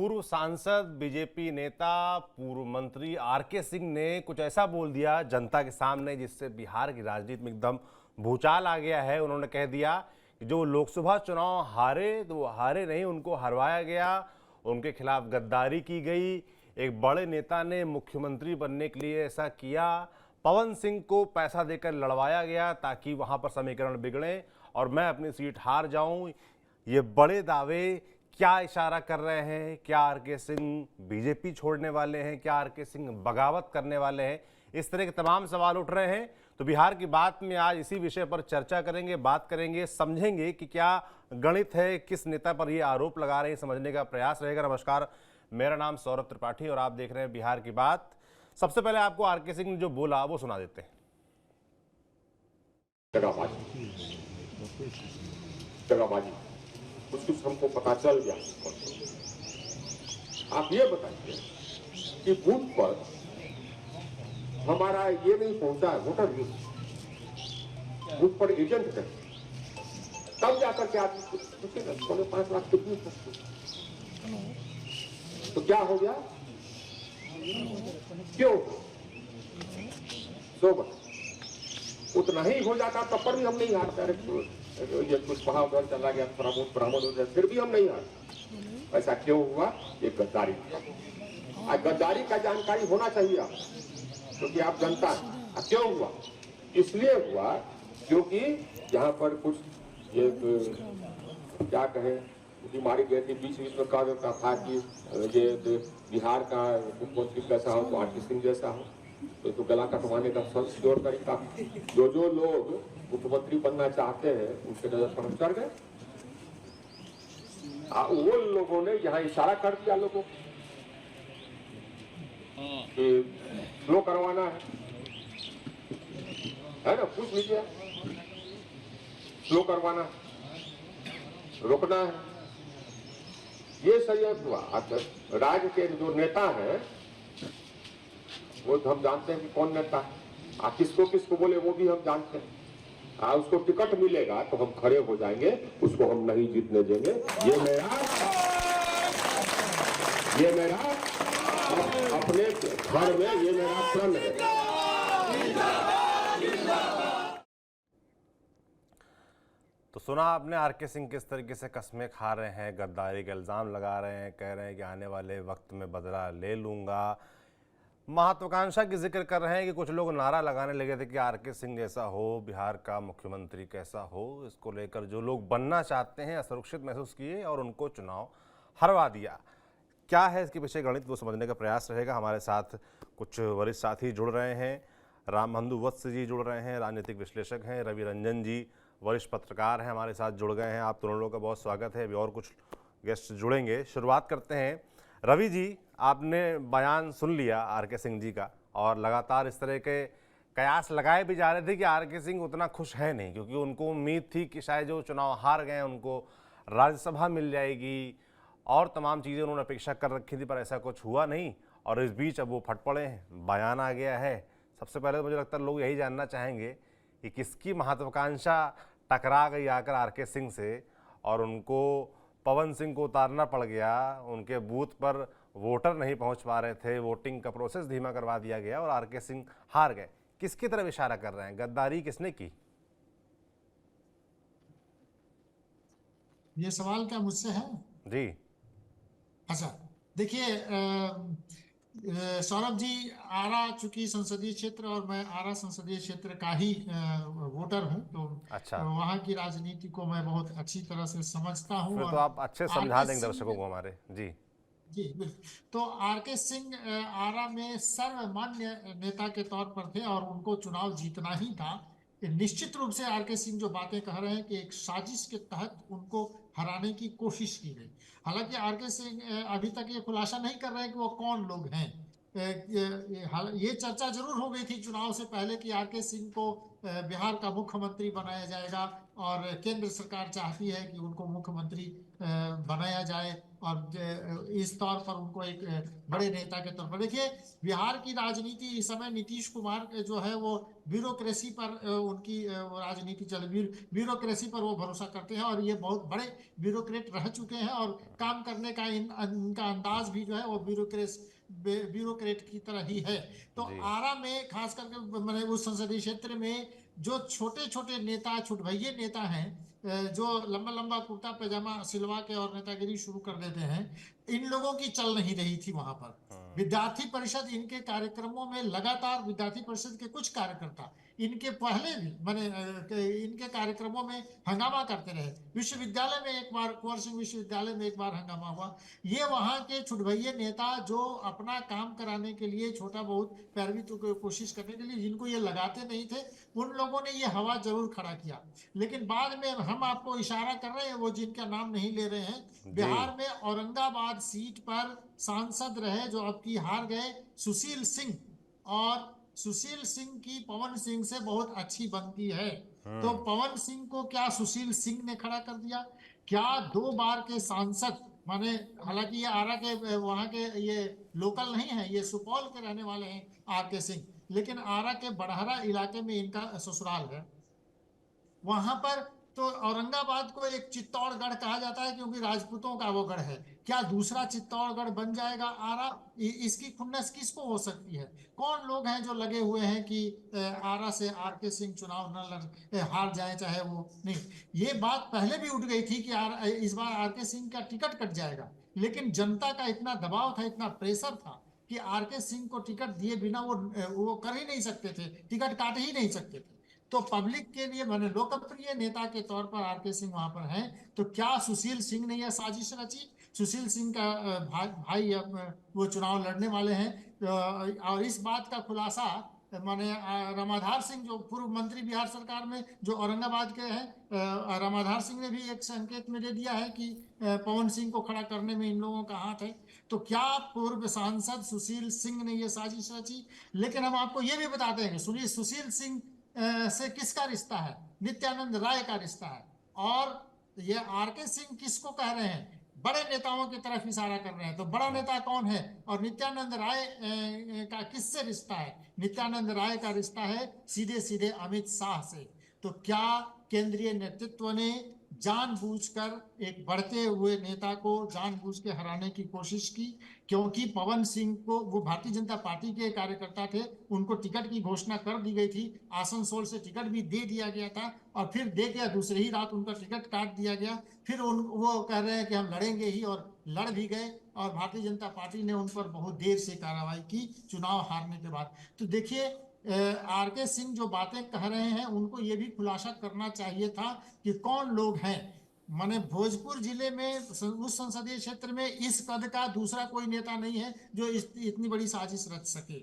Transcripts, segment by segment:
पूर्व सांसद, बीजेपी नेता, पूर्व मंत्री आरके सिंह ने कुछ ऐसा बोल दिया जनता के सामने जिससे बिहार की राजनीति में एकदम भूचाल आ गया है। उन्होंने कह दिया कि जो लोकसभा चुनाव हारे तो वो हारे नहीं, उनको हरवाया गया, उनके खिलाफ गद्दारी की गई। एक बड़े नेता ने मुख्यमंत्री बनने के लिए ऐसा किया। पवन सिंह को पैसा देकर लड़वाया गया ताकि वहां पर समीकरण बिगड़े और मैं अपनी सीट हार जाऊं। ये बड़े दावे क्या इशारा कर रहे हैं? क्या आरके सिंह बीजेपी छोड़ने वाले हैं? क्या आरके सिंह बगावत करने वाले हैं? इस तरह के तमाम सवाल उठ रहे हैं। तो बिहार की बात में आज इसी विषय पर चर्चा करेंगे, बात करेंगे, समझेंगे कि क्या गणित है, किस नेता पर ये आरोप लगा रहे हैं, समझने का प्रयास रहेगा। नमस्कार, मेरा नाम सौरभ त्रिपाठी और आप देख रहे हैं बिहार की बात। सबसे पहले आपको आरके सिंह ने जो बोला वो सुना देते हैं। कुछ हमको पता चल गया। आप ये बताइए कि बूथ पर हमारा ये नहीं पहुंचा है वोटर लिस्ट, बूथ पर एजेंट है, तब जाकर के आदमी पूछेगा 5 लाख कितनी तो क्या हो गया, क्यों उतना ही हो जाता तब पर भी हम नहीं हारते। ये कुछ वहां उधर चला गया, थोड़ा बहुत बरामद हो जाए, फिर भी हम नहीं हारते। ऐसा क्यों हुआ? ये गद्दारी। गद्दारी का जानकारी होना चाहिए आप, क्योंकि आप जनता है। क्यों हुआ? इसलिए हुआ क्योंकि यहाँ पर कुछ ये क्या कहे बीमारी गई थी, बीच बीच में कहा जाता था कि ये बिहार का मुख्यमंत्री कैसा हो तो आरके सिंह जैसा हो, तो गला कटवाने का सबसे जोर तरीका। जो लोग मुख्यमंत्री बनना चाहते हैं उनके नजर पर हम चढ़ गए। वो लोगों ने यहाँ इशारा कर दिया लोगों कि स्लो करवाना है ना, पूछ लीजिए, स्लो करवाना, रोकना है। ये षड्यंत्र हुआ। राज्य के जो नेता हैं वो हम जानते हैं कि कौन नेता है, किसको बोले वो भी हम जानते हैं। उसको टिकट मिलेगा तो हम खड़े हो जाएंगे, उसको हम नहीं जीतने देंगे। ये मेरा अपने घर में ये मेरा प्रण है। तो सुना आपने आरके सिंह किस तरीके से कस्में खा रहे हैं, गद्दारी के इल्ज़ाम लगा रहे हैं, कह रहे हैं कि आने वाले वक्त में बदला ले लूँगा। महत्वाकांक्षा की जिक्र कर रहे हैं कि कुछ लोग नारा लगाने लगे थे कि आरके सिंह जैसा हो, बिहार का मुख्यमंत्री कैसा हो। इसको लेकर जो लोग बनना चाहते हैं असुरक्षित महसूस किए और उनको चुनाव हरवा दिया। क्या है इसके पीछे गणित, वो समझने का प्रयास रहेगा। हमारे साथ कुछ वरिष्ठ साथी जुड़ रहे हैं। रामबंधु वत्स जी जुड़ रहे हैं, राजनीतिक विश्लेषक हैं। रवि रंजन जी वरिष्ठ पत्रकार हैं, हमारे साथ जुड़ गए हैं। आप दोनों लोगों का बहुत स्वागत है। अभी और कुछ गेस्ट जुड़ेंगे। शुरुआत करते हैं रवि जी, आपने बयान सुन लिया आरके सिंह जी का और लगातार इस तरह के कयास लगाए भी जा रहे थे कि आरके सिंह उतना खुश है नहीं, क्योंकि उनको उम्मीद थी कि शायद जो चुनाव हार गए उनको राज्यसभा मिल जाएगी और तमाम चीज़ें उन्होंने अपेक्षा कर रखी थी, पर ऐसा कुछ हुआ नहीं। और इस बीच अब वो फट पड़े हैं, बयान आ गया है। सबसे पहले तो मुझे लगता है लोग यही जानना चाहेंगे कि किसकी महत्वाकांक्षा टकरा गई आकर आरके सिंह से और उनको पवन सिंह को उतारना पड़ गया। उनके बूथ पर वोटर नहीं पहुंच पा रहे थे, वोटिंग का प्रोसेस धीमा करवा दिया गया और आरके सिंह हार गए। किसकी तरफ इशारा कर रहे हैं? गद्दारी किसने की? ये सवाल क्या मुझसे है? जी अच्छा, देखिए सौरभ जी, आरा चूंकि संसदीय क्षेत्र और मैं आरा संसदीय क्षेत्र का ही वोटर हूं, तो अच्छा, वहां की राजनीति को मैं बहुत अच्छी तरह से समझता हूं। फिर तो और आप अच्छे समझा आरके देंगे दर्शकों सिंह को हमारे। जी जी बिल्कुल। तो आरके सिंह आरा में सर्वमान्य नेता के तौर पर थे और उनको चुनाव जीतना ही था। निश्चित रूप से आरके सिंह जो बातें कह रहे हैं कि एक साजिश के तहत उनको हराने की कोशिश की गई। हालांकि आरके सिंह अभी तक ये खुलासा नहीं कर रहे हैं कि वो कौन लोग हैं, ये चर्चा जरूर हो गई थी चुनाव से पहले कि आरके सिंह को बिहार का मुख्यमंत्री बनाया जाएगा और केंद्र सरकार चाहती है कि उनको मुख्यमंत्री बनाया जाए और इस तौर पर उनको एक बड़े नेता के तौर पर देखिए बिहार की राजनीति इस समय नीतीश कुमार जो है वो ब्यूरोक्रेसी पर उनकी राजनीति चल ब्यूरोक्रेसी पर वो भरोसा करते हैं और ये बहुत बड़े ब्यूरोक्रेट रह चुके हैं और काम करने का इनका अंदाज भी जो है वो ब्यूरोक्रेट की तरह ही है। तो जी। आरा में खास करके मैंने उस संसदीय क्षेत्र में जो छोटे छोटे नेता छुटभइये नेता हैं जो लंबा लंबा कुर्ता पैजामा सिलवा के और नेतागिरी शुरू कर देते हैं, इन लोगों की चल नहीं रही थी वहां पर। विद्यार्थी परिषद इनके कार्यक्रमों में लगातार विद्यार्थी परिषद के कुछ कार्यकर्ता इनके पहले भी मैंने इनके कार्यक्रमों में हंगामा करते रहे। विश्वविद्यालय में एक बार कुंवर सिंह विश्वविद्यालय में एक बार हंगामा हुआ। ये वहां के छुटभइये नेता जो अपना काम कराने के लिए छोटा बहुत पैरवी तो कोशिश करने के लिए जिनको ये लगाते नहीं थे, उन लोगों ने ये हवा जरूर खड़ा किया। लेकिन बाद में हम आपको इशारा कर रहे हैं, वो जिनका नाम नहीं ले रहे हैं, बिहार में औरंगाबाद सीट पर सांसद रहे जो अब की हार गए सुशील सिंह, और सुशील सिंह की पवन सिंह से बहुत अच्छी बनती है। तो पवन सिंह को क्या सुशील सिंह ने खड़ा कर दिया? क्या 2 बार के सांसद माने, हालांकि ये आरा के वहां के ये लोकल नहीं है, ये सुपौल के रहने वाले हैं आरके सिंह, लेकिन आरा के बड़हरा इलाके में इनका ससुराल है। वहां पर तो औरंगाबाद को एक चित्तौड़गढ़ कहा जाता है क्योंकि राजपूतों का वो गढ़ है। क्या दूसरा चित्तौड़गढ़ बन जाएगा आरा? इसकी खुन्नस किसको हो सकती है? कौन लोग हैं जो लगे हुए हैं कि आरा से आरके सिंह चुनाव न हार जाए, चाहे वो नहीं। ये बात पहले भी उठ गई थी कि इस बार आरके सिंह का टिकट कट जाएगा, लेकिन जनता का इतना दबाव था, इतना प्रेशर था कि आरके सिंह को टिकट दिए बिना वो कर ही नहीं सकते थे, टिकट काट ही नहीं सकते थे। तो पब्लिक के लिए मैंने लोकप्रिय नेता के तौर पर आरके सिंह वहां पर हैं। तो क्या सुशील सिंह ने यह साजिश रची? सुशील सिंह का भाई वो चुनाव लड़ने वाले हैं और इस बात का खुलासा माने रामाधार सिंह जो पूर्व मंत्री बिहार सरकार में जो औरंगाबाद के हैं, रामाधार सिंह ने भी एक संकेत में दे दिया है कि पवन सिंह को खड़ा करने में इन लोगों का हाथ है। तो क्या पूर्व सांसद सुशील सिंह ने यह साजिश रची? लेकिन हम आपको ये भी बताते हैं कि सुशील सिंह से किसका रिश्ता है? नित्यानंद राय का रिश्ता है। और ये आरके सिंह किसको कह रहे हैं? बड़े नेताओं की तरफ इशारा कर रहे हैं। तो बड़ा नेता कौन है और नित्यानंद राय का किससे रिश्ता है? नित्यानंद राय का रिश्ता है सीधे सीधे अमित शाह से। तो क्या केंद्रीय नेतृत्व ने जानबूझकर एक बढ़ते हुए नेता को जानबूझ के हराने की कोशिश की? क्योंकि पवन सिंह को, वो भारतीय जनता पार्टी के कार्यकर्ता थे, उनको टिकट की घोषणा कर दी गई थी, आसनसोल से टिकट भी दे दिया गया था और फिर दे के दूसरे ही रात उनका टिकट काट दिया गया। फिर वो कह रहे हैं कि हम लड़ेंगे ही और लड़ भी गए और भारतीय जनता पार्टी ने उन पर बहुत देर से कार्रवाई की चुनाव हारने के बाद। तो देखिए आरके सिंह जो बातें कह रहे हैं उनको ये भी खुलासा करना चाहिए था कि कौन लोग हैं। माने भोजपुर जिले में उस संसदीय क्षेत्र में इस कद का दूसरा कोई नेता नहीं है जो इतनी बड़ी साजिश रच सके।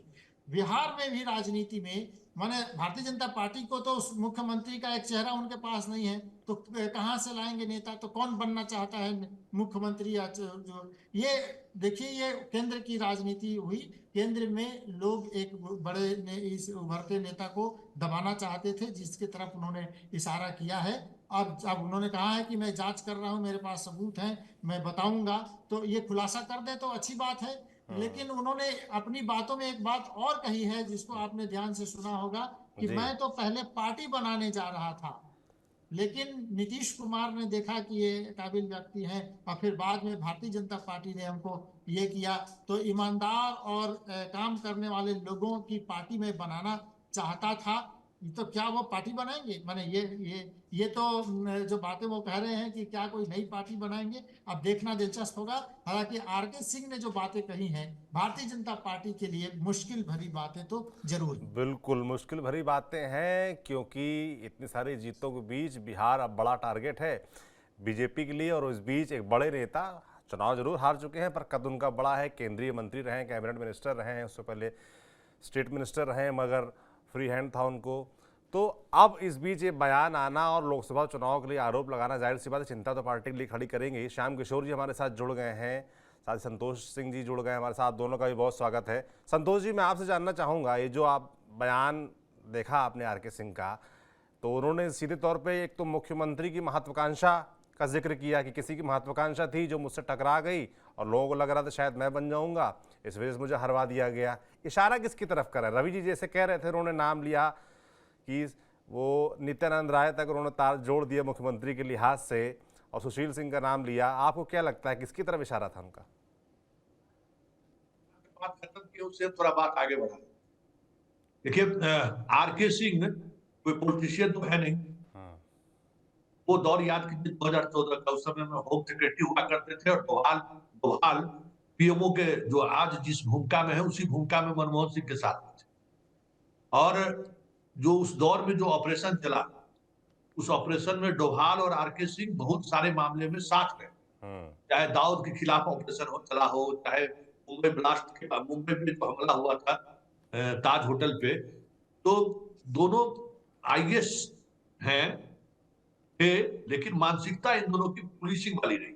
बिहार में भी राजनीति में माने भारतीय जनता पार्टी को तो मुख्यमंत्री का एक चेहरा उनके पास नहीं है, तो कहां से लाएंगे नेता? तो कौन बनना चाहता है मुख्यमंत्री? या जो ये देखिए ये केंद्र की राजनीति हुई। केंद्र में लोग एक बड़े इस उभरते नेता को दबाना चाहते थे जिसके तरफ उन्होंने इशारा किया है। अब जब उन्होंने कहा है कि मैं जांच कर रहा हूं, मेरे पास सबूत हैं, मैं बताऊंगा, तो ये खुलासा कर दे तो अच्छी बात है। लेकिन उन्होंने अपनी बातों में एक बात और कही है जिसको आपने ध्यान से सुना होगा कि मैं तो पहले पार्टी बनाने जा रहा था, लेकिन नीतीश कुमार ने देखा कि ये काबिल व्यक्ति हैं और फिर बाद में भारतीय जनता पार्टी ने हमको ये किया। तो ईमानदार और काम करने वाले लोगों की पार्टी में बनाना चाहता था, तो क्या वो पार्टी बनाएंगे? माने ये तो जो बातें वो कह रहे हैं कि क्या कोई नई पार्टी बनाएंगे, अब देखना दिलचस्प होगा। हालांकि आरके सिंह ने जो बातें कही हैं भारतीय जनता पार्टी के लिए मुश्किल भरी बातें तो जरूर हैं। बिल्कुल मुश्किल भरी बातें हैं क्योंकि इतनी सारी जीतों के बीच बिहार अब बड़ा टारगेट है बीजेपी के लिए, और उस बीच एक बड़े नेता चुनाव जरूर हार चुके हैं पर कद उनका बड़ा है, केंद्रीय मंत्री रहे हैं, कैबिनेट मिनिस्टर रहे हैं, उससे पहले स्टेट मिनिस्टर रहे, मगर फ्री हैंड था उनको। तो अब इस बीच ये बयान आना और लोकसभा चुनाव के लिए आरोप लगाना, जाहिर सी बात है चिंता तो पार्टी के लिए खड़ी करेंगे। श्याम किशोर जी हमारे साथ जुड़ गए हैं साथ संतोष सिंह जी जुड़ गए हमारे साथ, दोनों का भी बहुत स्वागत है। संतोष जी, मैं आपसे जानना चाहूँगा, ये जो आप बयान देखा आपने आरके सिंह का, तो उन्होंने सीधे तौर पे एक तो मुख्यमंत्री की महत्वाकांक्षा का जिक्र किया कि किसी की महत्वाकांक्षा थी जो मुझसे टकरा गई और लोगों को लग रहा था शायद मैं बन जाऊंगा, इस वजह से मुझे हरवा दिया गया। इशारा किसकी तरफ कर रहा है? रवि जी जैसे कह रहे थे, उन्होंने नाम लिया कि वो नित्यानंद राय तक उन्होंने तार जोड़ दिया मुख्यमंत्री के लिहाज से, और सुशील सिंह का नाम लिया। आपको क्या लगता है किसकी तरफ इशारा था उनका? बात खत्म की, उससे थोड़ा बात आगे बढ़ा। देखिए, आरके सिंह कोई पॉलिटिशियन तो है नहीं। वो दौर याद कीजिए 2014 का, उस समय में होम सेक्रेटरी हुआ करते थे और दोभाल पीएमओ के जो आज जिस भूमिका में है उसी भूमिका में मनमोहन सिंह के साथ थे। और जो उस दौर में जो ऑपरेशन चला, उस ऑपरेशन में डोभाल और आरके सिंह बहुत सारे मामले में साथ रहे। चाहे दाऊद के खिलाफ ऑपरेशन चला हो, चाहे मुंबई ब्लास्ट के मुंबई में जो हमला हुआ था ताज होटल पे, तो दोनों आईएएस हैं थे, लेकिन मानसिकता इन दोनों की पुलिसिंग वाली रही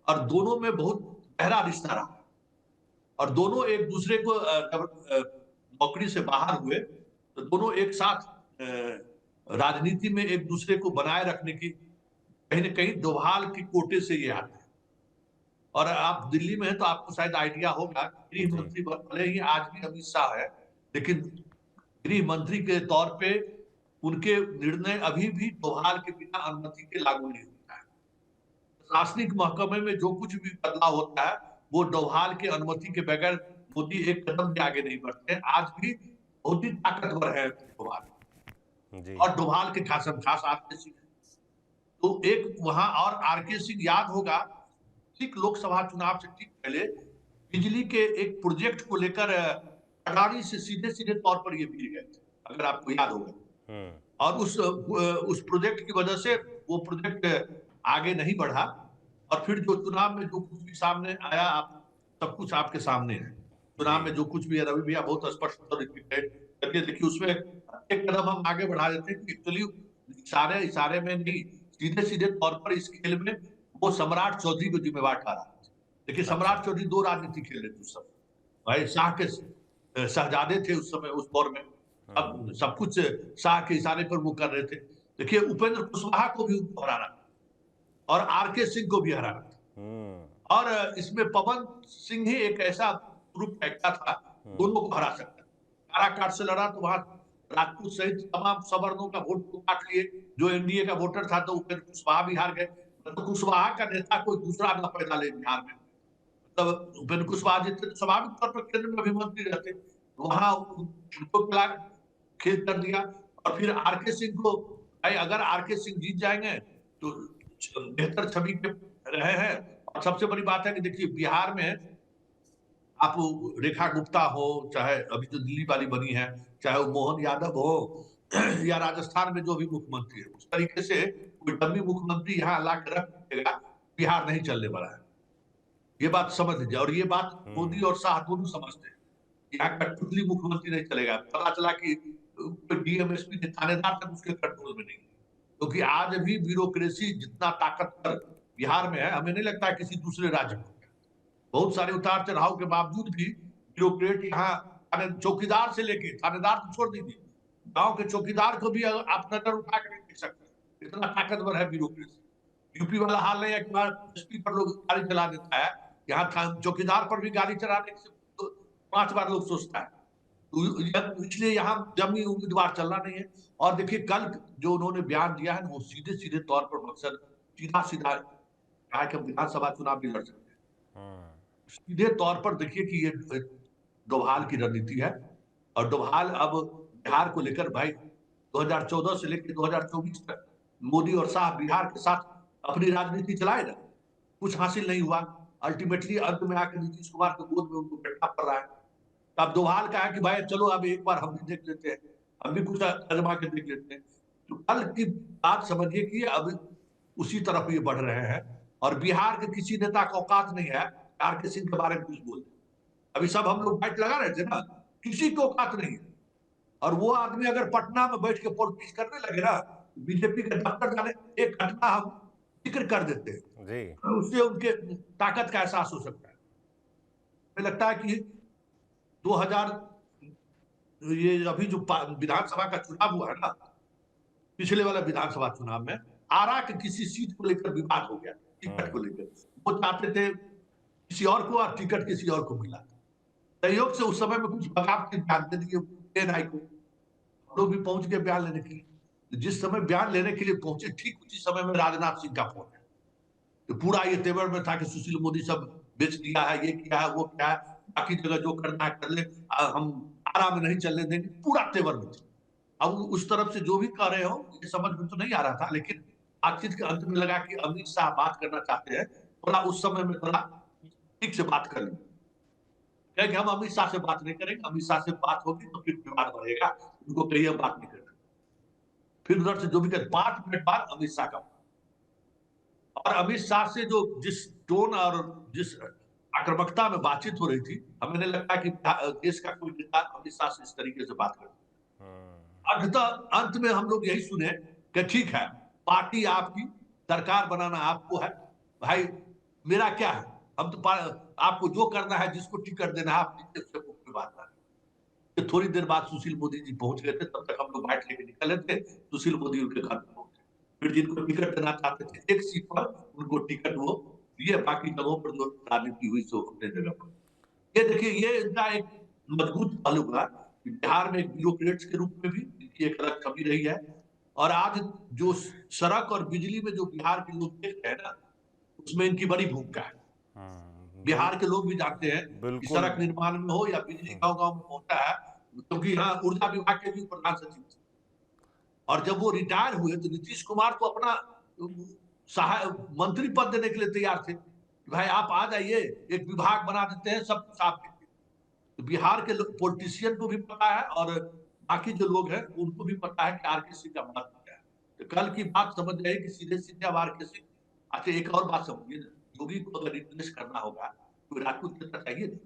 और दोनों में बहुत गहरा रिश्ता रहा। और दोनों एक दूसरे को नौकरी से बाहर हुए तो दोनों एक साथ राजनीति में एक दूसरे को बनाए रखने की कहीं न कहीं डोभाल के कोटे से ये आते हैं। और आप दिल्ली में हैं तो आपको शायद आइडिया होगा, गृह मंत्री भले ही आज भी अमित शाह है, लेकिन गृह मंत्री के तौर पे उनके निर्णय अभी भी डोभाल के बिना अनुमति के लागू नहीं होता है। प्रशासनिक महकमे में जो कुछ भी बदलाव होता है वो डोभाल के अनुमति के बगैर मोदी एक कदम भी आगे नहीं बढ़ते। आज भी बहुत ही ताकतवर है डोभाल, और डोभाल के खासम खास आरके सिंह। तो एक वहां और आरके सिंह याद होगा, ठीक लोकसभा चुनाव से ठीक पहले बिजली के एक प्रोजेक्ट को लेकर अडानी से सीधे सीधे तौर पर ये मिल गए थे, अगर आपको याद होगा। और उस प्रोजेक्ट की वजह से वो प्रोजेक्ट आगे नहीं बढ़ा और फिर जो चुनाव में जो कुछ भी सामने आया, आप सब कुछ आपके सामने है। चुनाव में जो कुछ भी है, रवि भैया बहुत स्पष्ट करके देखिए, उसमें एक कदम हम आगे बढ़ा देते हैं कि एक्चुअली इशारे में नहीं, सीधे सीधे तौर पर इस खेल में वो सम्राट चौधरी को जिम्मेवार ठहरा। देखिए, सम्राट चौधरी दो राजनीति खेल रहे थे उस समय, भाई शाह के शहजादे थे उस समय, उस दौर में। अब सब कुछ शाह के इशारे पर वो कर रहे थे। देखिए, उपेंद्र कुशवाहा को भी हराना और आरके सिंह को भी हराना, और इसमें पवन सिंह ही एक ऐसा ग्रुप फेंकता था दोनों को हरा सकता। काराकाट से लड़ा तो वहां राजपूत सहित तमाम सवर्णों का वोट को काट लिए। जो एनडीए का वोटर था तो उपेंद्र कुशवाहा भी हार गए। तो कुशवाहा का नेता कोई दूसरा न पैदा ले बिहार में। मतलब उपेंद्र कुशवाहा जी थे, स्वाभाविक तौर पर केंद्र में भी मंत्री रहते, वहां उनको खेल कर दिया। और फिर आरके सिंह को, भाई अगर आरके सिंह जीत जाएंगे तो बेहतर छवि के रहे हैं। और सबसे बड़ी बात है कि देखिए, बिहार में आप रेखा गुप्ता हो, चाहे अभी जो दिल्ली वाली बनी है, चाहे वो मोहन यादव हो, या राजस्थान में जो भी मुख्यमंत्री है, उस तरीके से कोई डम्मी मुख्यमंत्री यहाँ ला के रख देगा, बिहार नहीं चलने वाला है। ये बात समझ लीजिए, और ये बात मोदी और शाह दोनों समझते हैं। यहाँ कठपुतली मुख्यमंत्री नहीं चलेगा। पता चला कि डीएमएसपी थानेदार तक उसके कंट्रोल में नहीं, क्योंकि आज भी ब्यूरोक्रेसी जितना ताकतवर बिहार में है, हमें नहीं लगता है किसी दूसरे राज्य में। बहुत सारे उतार चढ़ाव के बावजूद भी ब्यूरोक्रेट यहाँ, चौकीदार से लेके थानेदार तो छोड़ दीजिए, गांव के चौकीदार को भी आप नजर उठा कर नहीं देख सकते, इतना ताकतवर है ब्यूरोक्रेसी। यूपी वाला हाल नहीं है कि एसपी पर लोग गाड़ी चला देता है, यहाँ चौकीदार पर भी गाड़ी चलाने से 5 बार लोग सोचता है। तो इसलिए यहाँ जमी उम्मीदवार चलना नहीं है। और देखिए, कल जो उन्होंने बयान दिया है वो सीधे सीधे तौर पर मकसद सीधा सीधा कहा कि विधानसभा चुनाव भी लड़ सकते हैं। सीधे तौर पर देखिए कि ये डोभाल की रणनीति है। और डोभाल अब बिहार को लेकर, भाई 2014 से लेकर 2024 तक मोदी और शाह बिहार के साथ अपनी राजनीति चलाए ना, कुछ हासिल नहीं हुआ। अल्टीमेटली अंत में आकर नीतीश कुमार के गोद में उनको बैठना पड़ रहा है। अब डोभाल का है कि भाई चलो अब एक बार हम भी देख लेते हैं, हम भी कुछ आजमा के देख लेते हैं। तो कल की बात समझिए कि अब उसी तरफ ये बढ़ रहे हैं। और बिहार के किसी नेता का औकात नहीं है आरके सिंह के बारे में कुछ बोलते। अभी सब हम लोग फाइट लगा रहे थे ना, किसी को औकात नहीं है। और वो आदमी अगर पटना में बैठ के पॉलिटिक्स करने लगे ना, बीजेपी के दफ्तर जाने, एक घटना हम जिक्र कर देते हैं, उससे उनके ताकत का एहसास हो सकता है। मुझे लगता है कि 2000 ये अभी जो विधानसभा का चुनाव हुआ है ना, पिछले वाला विधानसभा चुनाव में आरा के किसी सीट को लेकर विवाद हो गया, टिकट को लेकर। वो चाहते थे किसी और को और टिकट किसी और को मिला। संयोग से उस समय में कुछ बगावती बयान दे दिए एनआई को, लोग भी पहुंच गए बयान लेने के लिए। जिस समय बयान लेने के लिए पहुंचे, ठीक उसी समय में राजनाथ सिंह का फोन है। तो पूरा ये तेवर में था कि सुशील मोदी सब बेच दिया है, ये किया है, वो क्या है, बाकी जगह जो करना है कर ले, हम आरा में नहीं चलने देंगे, पूरा तेवर में थे। अब उस तरफ से जो भी कह रहे हो ये समझ में तो नहीं आ रहा था, लेकिन बातचीत के अंत में लगा कि अमित शाह बात करना चाहते हैं, थोड़ा उस समय में थोड़ा ठीक से बात कर लें। कि हम अमित शाह से बात नहीं करेंगे, अमित शाह से बात होगी तो फिर विवाद बढ़ेगा, उनको कहिए हम बात नहीं करेंगे। फिर उधर से जो भी कहे, 5 मिनट बाद अमित शाह का, और अमित शाह से जो जिस टोन और जिस आक्रामकता में बातचीत हो रही थी, हमें नहीं लगता कि देश का कोई नेता अमित शाह से इस तरीके से बात करे। अंत में हम लोग यही सुने कि ठीक है, पार्टी आपकी, सरकार बनाना आपको है, भाई मेरा क्या है, हम तो आपको जो करना है, जिसको टिकट देना है, आप उससे कोई बात नहीं। थोड़ी देर बाद सुशील मोदी जी पहुंच गए थे, तब तक हम लोग बाइट लेके निकले थे, सुशील मोदी उनके घर पे पहुंचे। फिर जिनको टिकट देना चाहते थे एक सीट पर, उनको टिकट वो दिए, बाकी जगहों पर जो राजनीति हुई सो अपने जगह पर। ये देखिए, ये इनका एक मजबूत पहलू हुआ कि बिहार में एक ब्यूरोक्रेट्स के रूप में भी इनकी एक अलग छवि रही है। और आज जो सड़क और बिजली में जो बिहार के लोग देख रहे हैं ना, उसमें इनकी बड़ी भूमिका है। बिहार के लोग भी जानते हैं कि बिल्कुल। सड़क निर्माण में हो या बिजली गांव गांव में पहुंचा है, क्योंकि यहाँ ऊर्जा विभाग के भी प्रधान सचिव थे। और जब वो रिटायर हुए तो नीतीश कुमार को अपना सहायक मंत्री पद देने के लिए तैयार थे, भाई आप आ जाइए, एक विभाग बना देते हैं, सब कुछ आप देखिए। तो बिहार के पॉलिटिशियन को भी पता है और बाकी जो लोग हैं उनको भी पता है कि आरके सिंह का महत्व क्या है। तो कल की बात समझ रहे कि सीधे सीधे अब आरके सिंह। अच्छा, एक और बात समझिए ना, योगी को अगर रिप्लेस करना होगा तो राजपूत नेता चाहिए नहीं,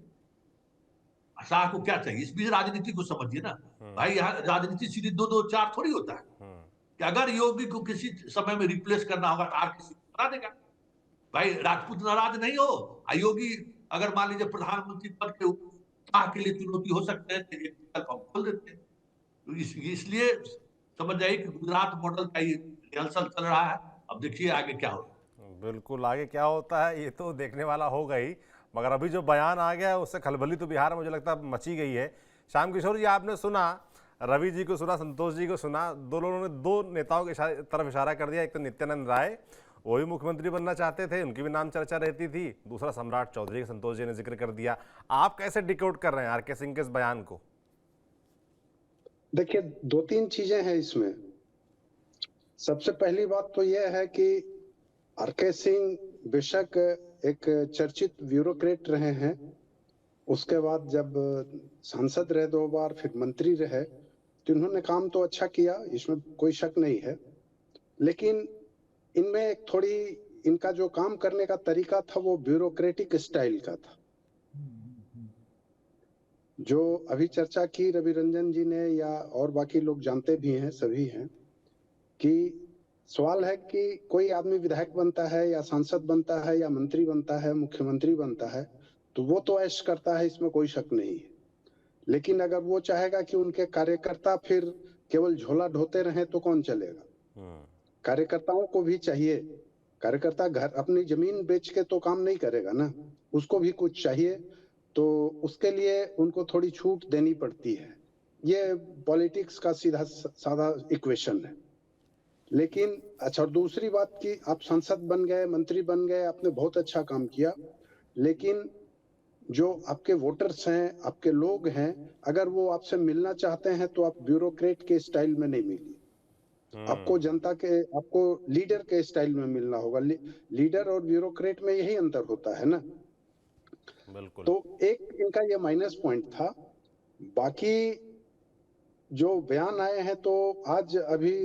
शाह को क्या चाहिए? इस बीच राजनीति को समझिए ना भाई, यहाँ राजनीति सीधी 2-2-4 थोड़ी होता है कि अगर योगी को किसी समय में रिप्लेस करना होगा तो आरके सिंह बना देगा। भाई राजपूत नाराज नहीं हो, योगी अगर मान लीजिए प्रधानमंत्री पद के शाह के लिए चुनौती हो सकते हैं तो एक विकल्प हम खोल देते हैं। तो इसलिए समझ जाइए कि गुजरात मॉडल का ये रिहर्सल चल रहा है। अब देखिए आगे क्या होता है। बिल्कुल, आगे क्या होता है ये तो देखने वाला होगा ही, मगर अभी जो बयान आ गया है उससे खलबली तो बिहार में मुझे लगता है मची गई है। श्याम किशोर जी, आपने सुना, रवि जी को सुना, संतोष जी को सुना, दो लोगों ने दो नेताओं के तरफ इशारा कर दिया। एक तो नित्यानंद राय, वो भी मुख्यमंत्री बनना चाहते थे, उनकी भी नाम चर्चा रहती थी। दूसरा सम्राट चौधरी का संतोष जी ने जिक्र कर दिया। आप कैसे डिकोड कर रहे हैं आरके सिंह के इस बयान को? देखिए, 2-3 चीजें हैं इसमें। सबसे पहली बात तो यह है कि आरके सिंह बेशक एक चर्चित ब्यूरोक्रेट रहे हैं, उसके बाद जब सांसद रहे 2 बार, फिर मंत्री रहे, तो इन्होंने काम तो अच्छा किया, इसमें कोई शक नहीं है। लेकिन इनमें एक थोड़ी इनका जो काम करने का तरीका था वो ब्यूरोक्रेटिक स्टाइल का था। जो अभी चर्चा की रवि रंजन जी ने, या और बाकी लोग जानते भी हैं, सभी हैं, कि सवाल है कि कोई आदमी विधायक बनता है या सांसद बनता है या मंत्री बनता है, मुख्यमंत्री बनता है, तो वो तो ऐश करता है, इसमें कोई शक नहीं है। लेकिन अगर वो चाहेगा कि उनके कार्यकर्ता फिर केवल झोला ढोते रहें तो कौन चलेगा? कार्यकर्ताओं को भी चाहिए, कार्यकर्ता घर अपनी जमीन बेच के तो काम नहीं करेगा ना, उसको भी कुछ चाहिए, तो उसके लिए उनको थोड़ी छूट देनी पड़ती है। ये पॉलिटिक्स का सीधा साधा इक्वेशन है। लेकिन अच्छा, दूसरी बात कि आप सांसद बन गए, मंत्री बन गए, आपने बहुत अच्छा काम किया, लेकिन जो आपके वोटर्स हैं, आपके लोग हैं, अगर वो आपसे मिलना चाहते हैं तो आप ब्यूरोक्रेट के स्टाइल में नहीं मिलिए, आपको जनता के, आपको लीडर के स्टाइल में मिलना होगा। लीडर और ब्यूरोक्रेट में यही अंतर होता है ना। बिल्कुल। तो एक इनका ये माइनस पॉइंट था। बाकी जो बयान आए हैं, तो आज अभी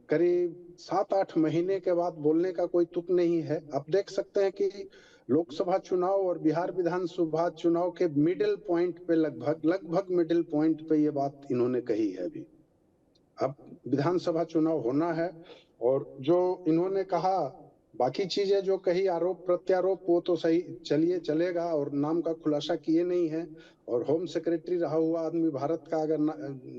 करीब 7-8 महीने के बाद बोलने का कोई तुक नहीं है। आप देख सकते हैं कि लोकसभा चुनाव और बिहार विधानसभा चुनाव के मिडिल पॉइंट पे, लगभग मिडिल पॉइंट पे ये बात इन्होंने कही है। अभी अब विधानसभा चुनाव होना है, और जो इन्होंने कहा बाकी चीजें जो कही आरोप प्रत्यारोप वो तो सही चलिए चलेगा, और नाम का खुलासा किए नहीं है, और होम सेक्रेटरी रहा हुआ आदमी भारत का अगर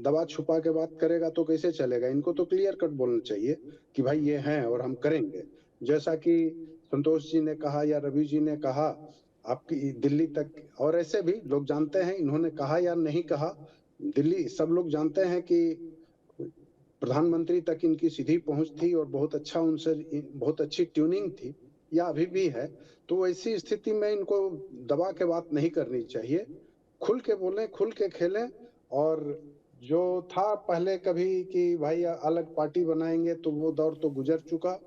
दबा छुपा के बात करेगा तो कैसे चलेगा। इनको तो क्लियर कट बोलना चाहिए कि भाई ये हैं और हम करेंगे, जैसा कि संतोष जी ने कहा या रवि जी ने कहा आपकी दिल्ली तक, और ऐसे भी लोग जानते हैं इन्होंने कहा या नहीं कहा, दिल्ली सब लोग जानते हैं कि प्रधानमंत्री तक इनकी सीधी पहुंच थी और बहुत अच्छा उनसे बहुत अच्छी ट्यूनिंग थी, या अभी भी है। तो ऐसी स्थिति में इनको दबा के बात नहीं करनी चाहिए, खुल के बोलें, खुल के खेलें। और जो था पहले कभी कि भाई अलग पार्टी बनाएंगे, तो वो दौर तो गुजर चुका,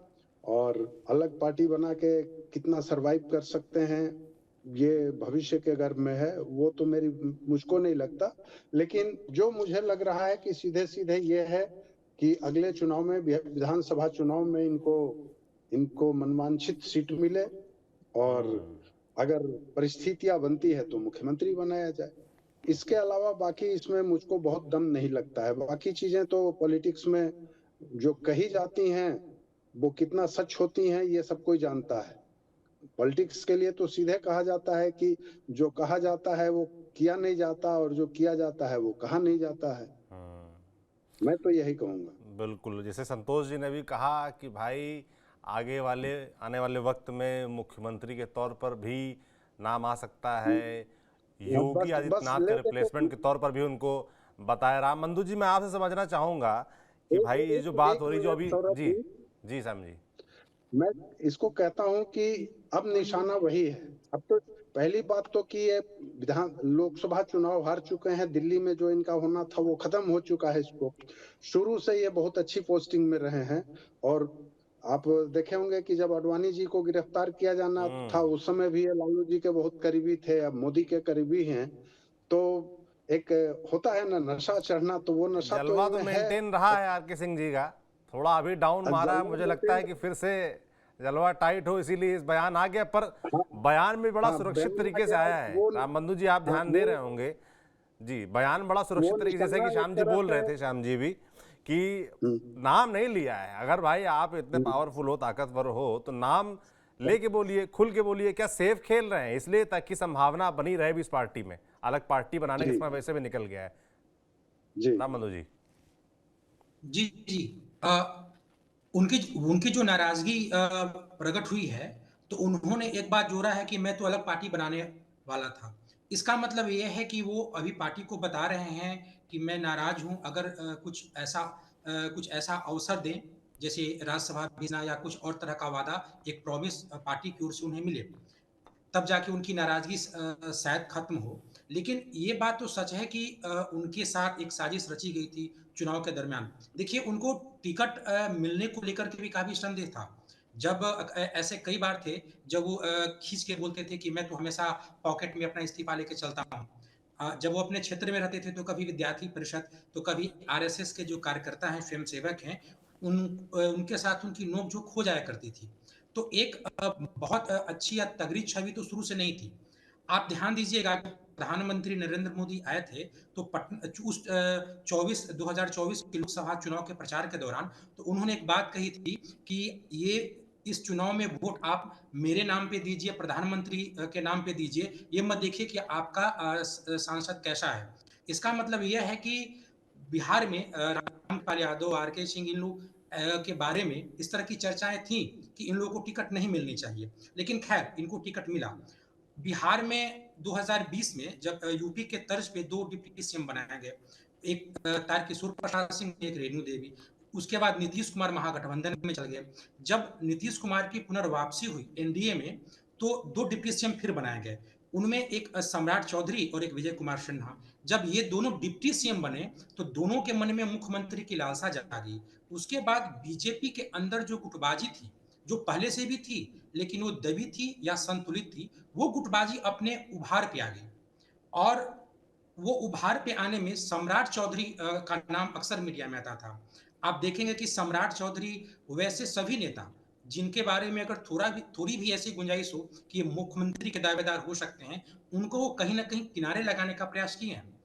और अलग पार्टी बना के कितना सरवाइव कर सकते हैं ये भविष्य के गर्भ में है, वो तो मुझको नहीं लगता। लेकिन जो मुझे लग रहा है कि सीधे सीधे ये है कि अगले चुनाव में, विधानसभा चुनाव में इनको मनवांछित सीट मिले, और अगर परिस्थितियां बनती है तो मुख्यमंत्री बनाया जाए। इसके अलावा बाकी इसमें मुझको बहुत दम नहीं लगता है। बाकी चीजें तो पॉलिटिक्स में जो कही जाती हैं वो कितना सच होती हैं ये सब कोई जानता है। पॉलिटिक्स के लिए तो सीधे कहा जाता है कि जो कहा जाता है वो किया नहीं जाता, और जो किया जाता है वो कहा नहीं जाता है। मैं तो यही कहूंगा। बिल्कुल, जैसे संतोष जी ने भी कहा कि भाई आने वाले वक्त में मुख्यमंत्री के तौर पर भी नाम आ सकता है, योगी आदित्यनाथ के रिप्लेसमेंट के तौर पर भी उनको बताया। राम बंधु जी, मैं आपसे समझना चाहूंगा कि भाई ये जो बात हो रही जो अभी, जी जी सैम जी, मैं इसको कहता हूं कि अब निशाना वही है। अब तो पहली बात तो कि ये लोकसभा चुनाव हार चुके हैं, दिल्ली में जो इनका होना था वो खत्म हो चुका है। इसको शुरू से ये बहुत अच्छी पोस्टिंग में रहे हैं, और आप देखे होंगे कि जब आडवाणी जी को गिरफ्तार किया जाना था उस समय भी ये लालू जी के बहुत करीबी थे, अब मोदी के करीबी हैं। तो एक होता है ना नशा चढ़ना, तो वो नशा तो जलवा तो इनमें है। मेंटेन रहा है आर के सिंह जी का, थोड़ा अभी डाउन मारा है, मुझे लगता है कि फिर से जलवा टाइट हो, इसीलिए इस बयान आ गया। पर बयान भी बड़ा सुरक्षित तरीके से आया है। राम बंधु जी, आप ध्यान दे रहे होंगे जी, बयान बड़ा सुरक्षित तरीके, जैसे कि श्याम जी बोल रहे थे, श्याम जी भी, कि नाम नहीं लिया है। अगर भाई आप इतने पावरफुल हो, ताकतवर हो, तो नाम लेके बोलिए, खुल के बोलिए। क्या सेफ खेल रहे हैं इसलिए ताकि संभावना बनी रहे भी इस पार्टी में, अलग पार्टी बनाने का समय वैसे भी निकल गया है। राम बंधु जी जी जी उनकी उनकी जो नाराजगी प्रकट हुई है, तो उन्होंने एक बात जोड़ा है कि मैं तो अलग पार्टी बनाने वाला था। इसका मतलब ये है कि वो अभी पार्टी को बता रहे हैं कि मैं नाराज हूं, अगर कुछ ऐसा अवसर दें, जैसे राज्यसभा भेजना या कुछ और तरह का वादा, एक प्रॉमिस पार्टी की ओर से उन्हें मिले, तब जाके उनकी नाराजगी शायद खत्म हो। लेकिन ये बात तो सच है कि उनके साथ एक साजिश रची गई थी चुनाव के दरमियान। देखिए, उनको टिकट मिलने को लेकर के भी काफ़ी संदेह था। जब ऐसे कई बार थे जब वो खींच के बोलते थे कि मैं तो हमेशा पॉकेट में अपना इस्तीफा लेके चलता हूँ। जब वो अपने क्षेत्र में रहते थे तो कभी विद्यार्थी परिषद, तो कभी आरएसएस के जो कार्यकर्ता हैं, स्वयंसेवक हैं, उनके साथ उनकी नोक-झोंक हो जाया करती थी। तो एक बहुत अच्छी या तगड़ी छवि तो शुरू से नहीं थी। आप ध्यान दीजिएगा, प्रधानमंत्री नरेंद्र मोदी आए थे तो 2024 के लोकसभा चुनाव के प्रचार के दौरान तो उन्होंने एक बात कही थी कि ये इस चुनाव में वोट आप मेरे नाम पे दीजिए, प्रधानमंत्री के नाम पे दीजिए, ये मत देखिए कि आपका सांसद कैसा है। इसका मतलब यह है कि बिहार में रामपाल यादव, आर के सिंह, इन लोग के बारे में इस तरह की चर्चाएं थी कि इन लोगों को टिकट नहीं मिलनी चाहिए, लेकिन खैर इनको टिकट मिला। बिहार में 2020 में जब यूपी के तर्ज पे 2 डिप्टी सीएम बनाए गए, एक तारकिशोर प्रसाद सिंह, एक रेणु देवी। उसके बाद नीतीश कुमार महागठबंधन में चल गए। जब नीतीश कुमार की पुनर्वापसी हुई एनडीए में, तो 2 डिप्टी सीएम फिर बनाए गए। उनमें एक सम्राट चौधरी और एक विजय कुमार सिन्हा। जब ये दोनों डिप्टी सीएम बने तो दोनों के मन में मुख्यमंत्री की लालसा जागी। उसके बाद बीजेपी के अंदर जो गुटबाजी थी, जो पहले से भी थी लेकिन वो दबी थी या संतुलित थी, वो गुटबाजी अपने उभार पे आ गई। और वो उभार पे आने में सम्राट चौधरी का नाम अक्सर मीडिया में आता था। आप देखेंगे कि सम्राट चौधरी, वैसे सभी नेता जिनके बारे में अगर थोड़ी भी ऐसी गुंजाइश हो कि ये मुख्यमंत्री के दावेदार हो सकते हैं, उनको वो कहीं ना कहीं किनारे लगाने का प्रयास किए हैं।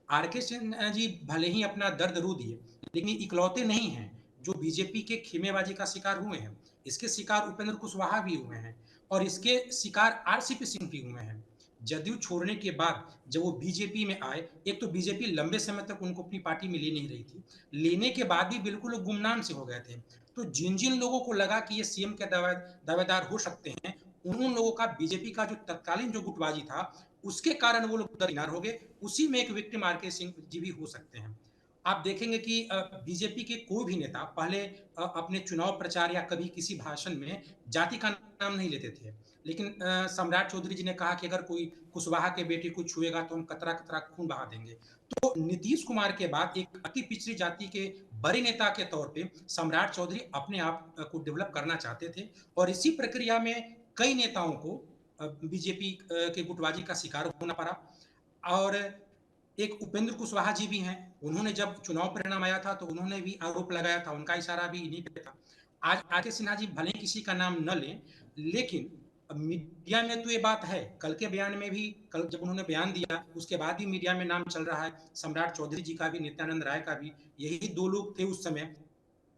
आर के सिन्हा जी भले ही अपना दर्द रू दिए, लेकिन ये इकलौते नहीं हैं जो बीजेपी के खेमेबाजी का शिकार हुए हैं। इसके शिकार उपेंद्र कुशवाहा भी हुए हैं और इसके शिकार आरसीपी सिंह भी हुए हैं। जदयू छोड़ने के बाद जब वो बीजेपी में आए, एक तो बीजेपी लंबे समय तक उनको अपनी पार्टी में ले नहीं रही थी, लेने के बाद भी बिल्कुल वो गुमनाम से हो गए थे। तो जिन जिन लोगों को लगा कि ये सीएम के दावेदार हो सकते हैं, उन लोगों का बीजेपी का जो तत्कालीन जो गुटबाजी था, उसके कारण वो लोग दरकिनार हो गए। उसी में एक विक्टिम आरके सिंह जी भी हो सकते हैं। आप देखेंगे कि बीजेपी के कोई भी नेता पहले अपने चुनाव प्रचार या कभी किसी भाषण में जाति का नाम नहीं लेते थे, लेकिन सम्राट चौधरी जी ने कहा कि अगर कोई कुशवाहा के बेटे को छुएगा तो हम कतरा कतरा खून बहा देंगे। तो नीतीश कुमार के बाद एक अति पिछड़ी जाति के बड़े नेता के तौर पे सम्राट चौधरी अपने आप को डेवलप करना चाहते थे और इसी प्रक्रिया में कई नेताओं को बीजेपी के गुटबाजी का शिकार होना पड़ा। और एक उपेंद्र कुशवाहा जी भी हैं, उन्होंने जब चुनाव परिणाम आया था तो उन्होंने भी आरोप लगाया था, उनका इशारा भी इन्हीं पे था। आज आरके सिन्हा जी भले किसी का नाम न लें, लेकिन मीडिया में तो ये बात है, कल के बयान में भी, कल जब उन्होंने बयान दिया उसके बाद भी मीडिया में नाम चल रहा है, सम्राट चौधरी जी का भी, नित्यानंद राय का भी, यही 2 लोग थे उस समय।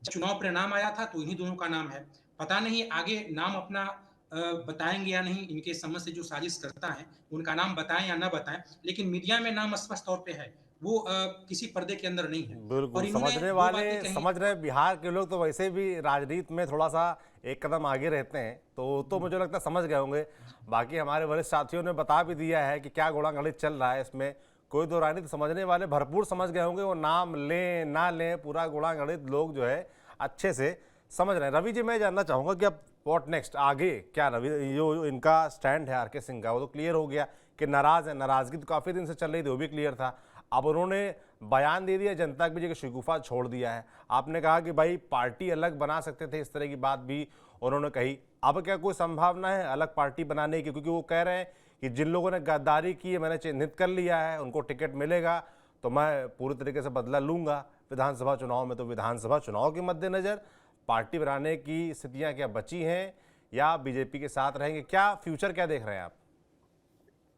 जब चुनाव परिणाम आया था तो इन्हीं दोनों का नाम है। पता नहीं आगे नाम अपना बताएंगे या नहीं, इनके समझ से जो साजिश करता है उनका नाम बताएं या ना बताएं, लेकिन मीडिया में नाम स्पष्ट तौर पे है, वो किसी पर्दे के अंदर नहीं है। बिल्कुल, और इन्होंने समझने 2 वाले बातें कही। समझ रहे हैं। बिहार के लोग तो वैसे भी राजनीति में थोड़ा सा एक कदम आगे रहते हैं, तो मुझे लगता है समझ गए होंगे। बाकी हमारे वरिष्ठ साथियों ने बता भी दिया है कि क्या गोलागलित चल रहा है, इसमें कोई दो राय नहीं। तो समझने वाले भरपूर समझ गए होंगे, वो नाम लें ना लें, पूरा गोलागलित लोग जो है अच्छे से समझ रहे हैं। रवि जी, मैं जानना चाहूँगा कि अब व्हाट नेक्स्ट, आगे क्या? रवि, जो इनका स्टैंड है आरके सिंह का, वो तो क्लियर हो गया कि नाराज है। नाराजगी तो काफ़ी दिन से चल रही थी, वो भी क्लियर था। अब उन्होंने बयान दे दिया, जनता के बीच शिकूफा छोड़ दिया है। आपने कहा कि भाई पार्टी अलग बना सकते थे, इस तरह की बात भी उन्होंने कही। अब क्या कोई संभावना है अलग पार्टी बनाने की? क्योंकि वो कह रहे हैं कि जिन लोगों ने गद्दारी की है मैंने चिन्हित कर लिया है, उनको टिकट मिलेगा तो मैं पूरी तरीके से बदला लूंगा विधानसभा चुनाव में। तो विधानसभा चुनाव के मद्देनजर पार्टी बनाने की स्थितियां क्या बची हैं या बीजेपी के साथ रहेंगे? क्या फ्यूचर क्या देख रहे हैं आप?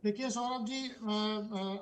देखिए सौरभ जी,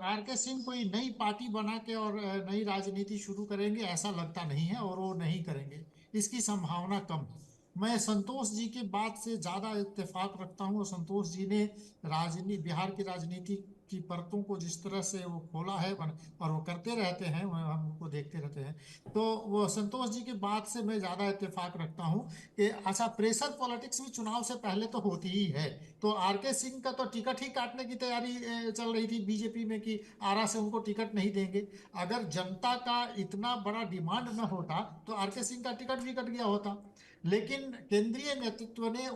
आरके सिंह कोई नई पार्टी बना के और नई राजनीति शुरू करेंगे ऐसा लगता नहीं है, और वो नहीं करेंगे, इसकी संभावना कम है। मैं संतोष जी की बात से ज़्यादा इत्तेफाक रखता हूँ। और संतोष जी ने बिहार की राजनीति की परतों को जिस तरह से वो खोला है, और वो करते रहते हैं, हम उनको देखते रहते हैं, तो वो संतोष जी की बात से मैं ज़्यादा इत्तेफाक रखता हूँ कि अच्छा, प्रेशर पॉलिटिक्स भी चुनाव से पहले तो होती ही है। तो आरके सिंह का तो टिकट ही काटने की तैयारी चल रही थी बीजेपी में कि आरा से उनको टिकट नहीं देंगे। अगर जनता का इतना बड़ा डिमांड न होता तो आरके सिंह का टिकट भी कट गया होता, लेकिन केंद्रीय नेतृत्व ने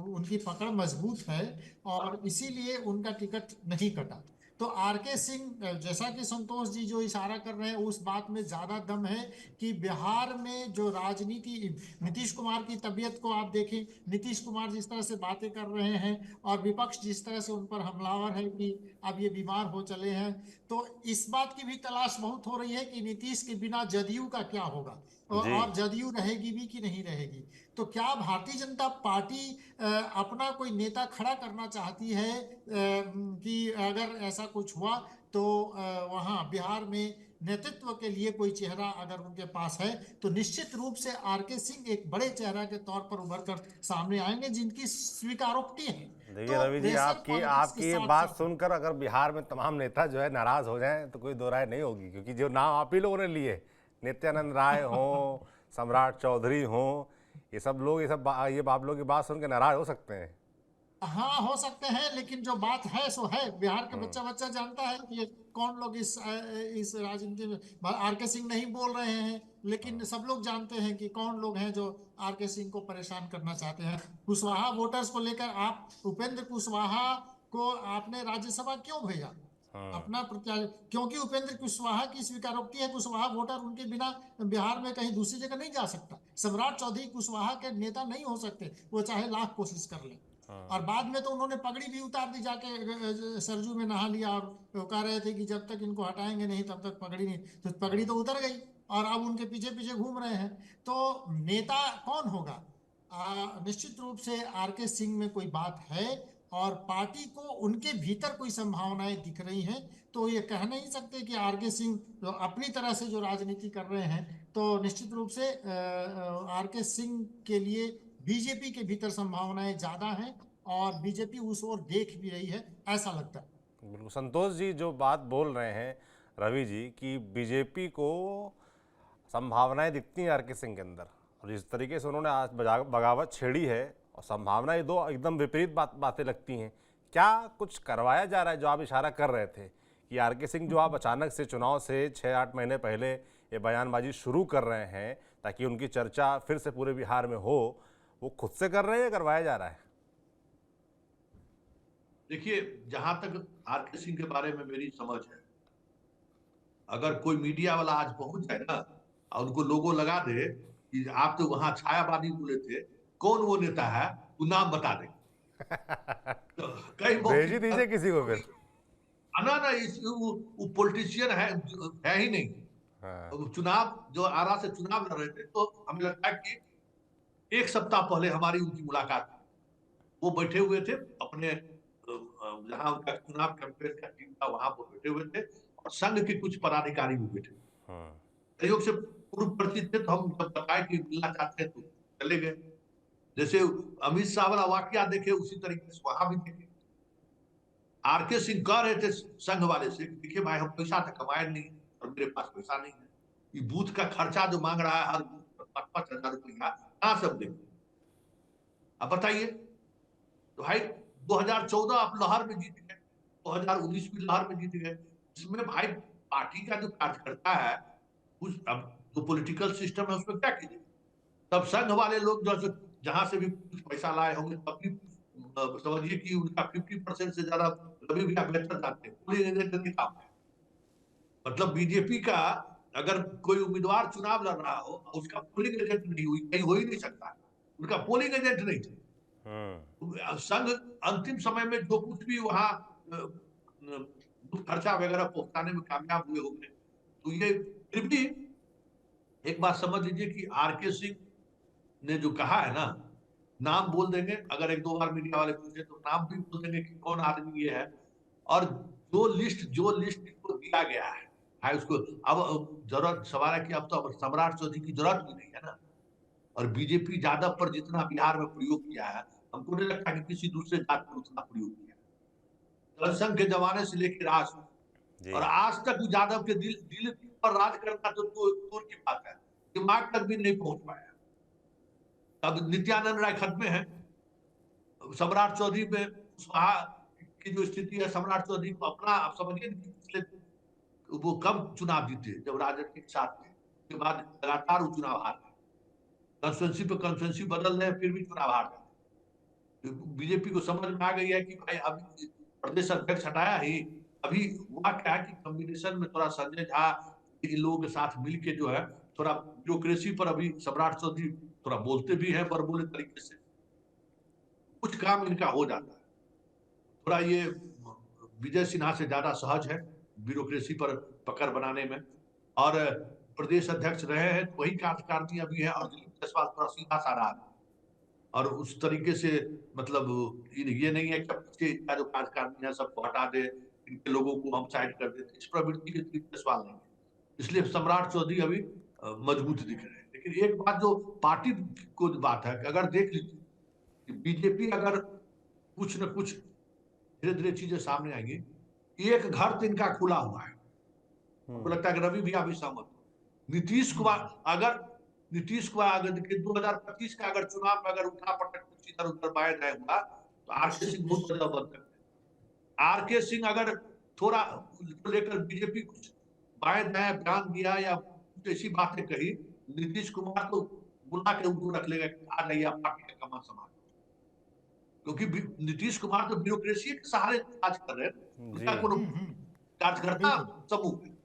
उनकी पकड़ मजबूत है और इसीलिए उनका टिकट नहीं कटा। तो आरके सिंह, जैसा कि संतोष जी जो इशारा कर रहे हैं, उस बात में ज्यादा दम है कि बिहार में जो राजनीति, नीतीश कुमार की तबीयत को आप देखें, नीतीश कुमार जिस तरह से बातें कर रहे हैं और विपक्ष जिस तरह से उन पर हमलावर है कि अब ये बीमार हो चले हैं, तो इस बात की भी तलाश बहुत हो रही है कि नीतीश के बिना जदयू का क्या होगा, जी। और जदयू रहेगी भी कि नहीं रहेगी। तो क्या भारतीय जनता पार्टी अपना कोई नेता खड़ा करना चाहती है कि अगर ऐसा कुछ हुआ तो वहाँ बिहार में नेतृत्व के लिए कोई चेहरा अगर उनके पास है, तो निश्चित रूप से आरके सिंह एक बड़े चेहरा के तौर पर उभर कर सामने आएंगे जिनकी स्वीकारोक्ति है। देखिए तो रवि जी, प्रेशर आपकी पॉलिटिक्स के आपकी ये साथ बात साथ सुनकर अगर बिहार में तमाम नेता जो है नाराज हो जाएं तो कोई दो राय नहीं होगी, क्योंकि जो नाम आप ही लोगों ने लिए, नित्यानंद राय हो, सम्राट चौधरी हो, ये सब ये आप लोग की बात सुन के नाराज हो सकते हैं। हाँ, हो सकते हैं, लेकिन जो बात है सो है। बिहार के बच्चा बच्चा जानता है कि ये कौन लोग इस राजनीति में, आरके सिंह नहीं बोल रहे हैं, लेकिन सब लोग जानते हैं कि कौन लोग हैं जो आरके सिंह को परेशान करना चाहते हैं। कुशवाहा वोटर्स को लेकर आप उपेंद्र कुशवाहा को आपने राज्यसभा क्यों भेजा? अपना प्रत्याशी, क्योंकि उपेंद्र कुशवाहा की स्वीकारोक्ति है, कुशवाहा वोटर उनके बिना बिहार में कहीं दूसरी जगह नहीं जा सकता। सम्राट चौधरी कुशवाहा के नेता नहीं हो सकते, वो चाहे लाख कोशिश कर ले। और बाद में तो उन्होंने पगड़ी भी उतार दी, जाके सरजू में नहा लिया, और वो कह रहे थे कि जब तक इनको हटाएंगे नहीं तब तक पगड़ी नहीं, तो पगड़ी तो उतर गई और अब उनके पीछे पीछे घूम रहे हैं। तो नेता कौन होगा? निश्चित रूप से आरके सिंह में कोई बात है, और पार्टी को उनके भीतर कोई संभावनाएं दिख रही हैं, तो ये कह नहीं सकते कि आरके सिंह जो अपनी तरह से जो राजनीति कर रहे हैं, तो निश्चित रूप से आरके सिंह के लिए बीजेपी के भीतर संभावनाएं ज्यादा हैं और बीजेपी उस ओर देख भी रही है, ऐसा लगता है। बिल्कुल संतोष जी जो बात बोल रहे हैं रवि जी कि बीजेपी को संभावनाएं दिखती हैं आरके सिंह के अंदर, और जिस तरीके से उन्होंने आज बगावत छेड़ी है और संभावनाएं दो एकदम विपरीत बातें लगती हैं। क्या कुछ करवाया जा रहा है? जो आप इशारा कर रहे थे कि आरके सिंह जो आप अचानक से चुनाव से 6-8 महीने पहले ये बयानबाजी शुरू कर रहे हैं ताकि उनकी चर्चा फिर से पूरे बिहार में हो, वो खुद से कर रहे हैं या करवाया जा रहा है? देखिए, जहां तक आरके सिंह के बारे में मेरी समझ है, अगर कोई मीडिया वाला आज पहुंच जाए ना और उनको लोगो लगा दे कि आप तो वहां छायावादी बोले थे, कौन वो नेता है, वो नाम बता दे तो कई भेज ही दीजिए किसी को फिर। ना वो पॉलिटिशियन है ही नहीं। हाँ। चुनाव जो आरा से चुनाव लड़ रहे थे, तो हमें लगता है कि 1 सप्ताह पहले हमारी उनकी मुलाकात, वो बैठे हुए थे अपने जहां उनका चुनाव कैंपेन का टीम था वहां पर बैठे हुए थे, और संघ के कुछ पदाधिकारी भी बैठे सहयोग से पूर्व परिचित थे। तो हम जब बताए कि मिलना चाहते हैं तो चले गए। जैसे अमित शाह वाला वाकया देखे, उसी तरीके से वहां भी देखे। आरके सिंह कह रहे थे संघ वाले से, देखिए भाई हम पैसा तो कमाए नहीं और मेरे पास पैसा नहीं है, ये बूथ का खर्चा जो मांग रहा है हर बूथ पर 5,000 रुपया, कहां सब देंगे? अब बताइए। तो भाई 2014 आप लहर में जीत गए, 2019 भी लहर में जीत गए। इसमें भाई पार्टी का जो कार्यकर्ता है, उस अब जो पॉलिटिकल सिस्टम है उसमें क्या कीजिए? तब संघ वाले लोग जो जहां से भी कुछ पैसा लाए होंगे, तब भी समझिए कि उनका 50% से ज्यादा कभी भी आप बेहतर जाते हैं पोलिंग एजेंट नहीं काम है। मतलब बीजेपी का अगर कोई उम्मीदवार चुनाव लड़ रहा हो, उसका पोलिंग एजेंट नहीं हुई, कहीं हो ही नहीं सकता। उनका पोलिंग एजेंट नहीं थे। संघ अंतिम समय में जो कुछ भी वहां खर्चा वगैरह पहुंचाने में कामयाब हुए होंगे। तो ये फिर भी एक बात समझ लीजिए कि आरके सिंह ने जो कहा है ना, नाम बोल देंगे, अगर 1-2 बार मीडिया वाले पूछे तो नाम भी बोल देंगे कि कौन आदमी ये है, और जो लिस्ट को दिया गया है भाई उसको अब जरूरत सवाल है कि अब तो सम्राट चौधरी की जरूरत भी नहीं है ना। और बीजेपी यादव पर जितना बिहार में प्रयोग किया है, हमको नहीं लगता कि किसी दूसरे जात पर उतना प्रयोग किया। जनसंघ के जमाने से लेकर आज, और आज तक यादव के दिल पर राज करना तो दूर की बात है, दिमाग तक भी नहीं पहुंच पाया। अब नित्यानंद राय खत्म है, सम्राट चौधरी में की जो स्थिति है, सम्राट चौधरी को अपना आप समझिए पिछले वो कब चुनाव जीते, जब राजद के साथ थे, उसके बाद लगातार वो चुनाव हार गए, कंस्टिट्यूंसी पे कंस्टिट्यूंसी बदल रहे, फिर भी चुनाव हार गए। बीजेपी को समझ में आ गई है कि भाई अभी प्रदेश अध्यक्ष हटाया ही, अभी हुआ क्या कि कॉम्बिनेशन में थोड़ा संजय झा इन लोगों के साथ मिलके जो है थोड़ा ब्यूरोक्रेसी पर अभी सम्राट चौधरी थोड़ा बोलते भी है बरबोले तरीके से, कुछ काम इनका हो जाता है। थोड़ा ये विजय सिन्हा से ज्यादा सहज है ब्यूरोक्रेसी पर पकड़ बनाने में, और प्रदेश अध्यक्ष रहे हैं, वही कार्यकारिणी अभी है, और दिलीप जायसवाल थोड़ा सीधा सा रहा है, और उस तरीके से मतलब ये नहीं है कि जो कार्यकारिणी है सबको हटा दे, इनके लोगों को हम साइड कर देते, इस प्रवृत्ति के दिलीप जायसवाल नहीं है। इसलिए सम्राट चौधरी अभी मजबूत दिख रहे हैं। लेकिन एक बात जो पार्टी को बात है, अगर देख लीजिए कि बीजेपी अगर कुछ न कुछ धीरे धीरे चीजें सामने आएंगी, एक घर तो इनका खुला हुआ है, मुझे लगता है कि रवि भी अभी सहमत हो। नीतीश कुमार अगर 2025 का अगर चुनाव में अगर उठा पटक कुछ इधर उधर बाएं दाएं हुआ, तो आरके सिंह बहुत ज्यादा बन सकते हैं। आरके सिंह अगर थोड़ा लेकर बीजेपी कुछ बाएं दाएं बयान दिया या कुछ ऐसी बातें कही, नीतीश कुमार को बुला के उनको रख लेगा, आ जाइए आप पार्टी का कमान संभाल, क्योंकि नीतीश कुमार तो ब्यूरोक्रेसी के सहारे राज कर रहे हैं, उनका कोनो कार्यकर्ता समूह है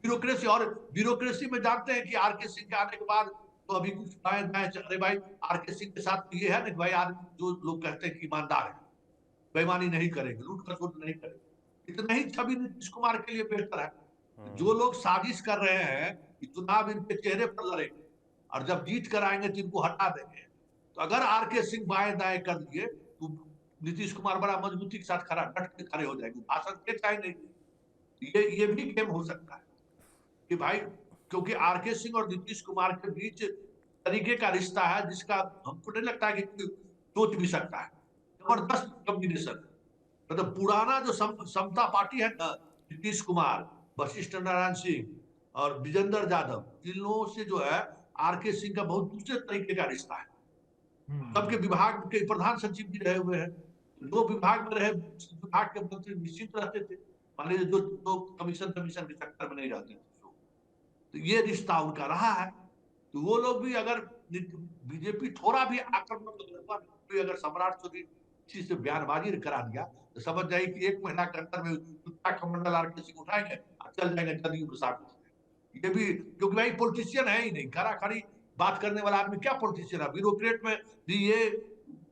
ब्यूरोक्रेसी, और ब्यूरोक्रेसी में जानते हैं कि आरके सिंह के आने के बाद तो अभी कुछ बाएं दाएं, अरे भाई आरके सिंह के साथ ये है ना भाई, आदमी जो लोग कहते हैं कि ईमानदार है, बेईमानी नहीं करेंगे, लूट खसोट नहीं करेंगे, इतना ही छवि नीतीश कुमार के लिए बेहतर है। जो लोग साजिश कर रहे हैं कि चुनाव इनके चेहरे पर लड़ेंगे और जब जीत कर आएंगे तो इनको हटा देंगे, तो अगर आरके सिंह बाएं दाएं कर दिए तो नीतीश कुमार बड़ा मजबूती के साथ खड़ा डट के खड़े हो जाएंगे, भाषण के चाहे नहीं। ये भी गेम हो सकता है कि भाई, क्योंकि आरके सिंह और नीतीश कुमार के बीच तरीके का रिश्ता है जिसका हमको नहीं लगता है कि सोच भी सकता है। जबरदस्त कॉम्बिनेशन, मतलब पुराना जो समता पार्टी है ना, नीतीश कुमार, वशिष्ठ नारायण सिंह और विजेंद्र यादव, इन लोगों से जो है आरके सिंह का बहुत दूसरे तरीके का रिश्ता है। सबके विभाग के प्रधान सचिव भी रहे हुए हैं, जो विभाग में रहे विभाग के मंत्री निश्चित रहते थे, मान लीजिए जो कमीशन के चक्कर में नहीं रहते थे, तो ये रिश्ता उनका रहा है। तो वो लोग भी अगर बीजेपी थोड़ा भी आक्रामक अगर सम्राट चौधरी चीज से बयानबाजी करा दिया तो समझ जाए कि 1 महीना के अंदर में कमंडल आरके सिंह उठाएंगे और चल जाएंगे जदयू के साथ। ये भी क्योंकि भाई पॉलिटिशियन है ही नहीं, खरा खड़ी बात करने वाला आदमी क्या पॉलिटिशियन है। ब्यूरोक्रेट में भी ये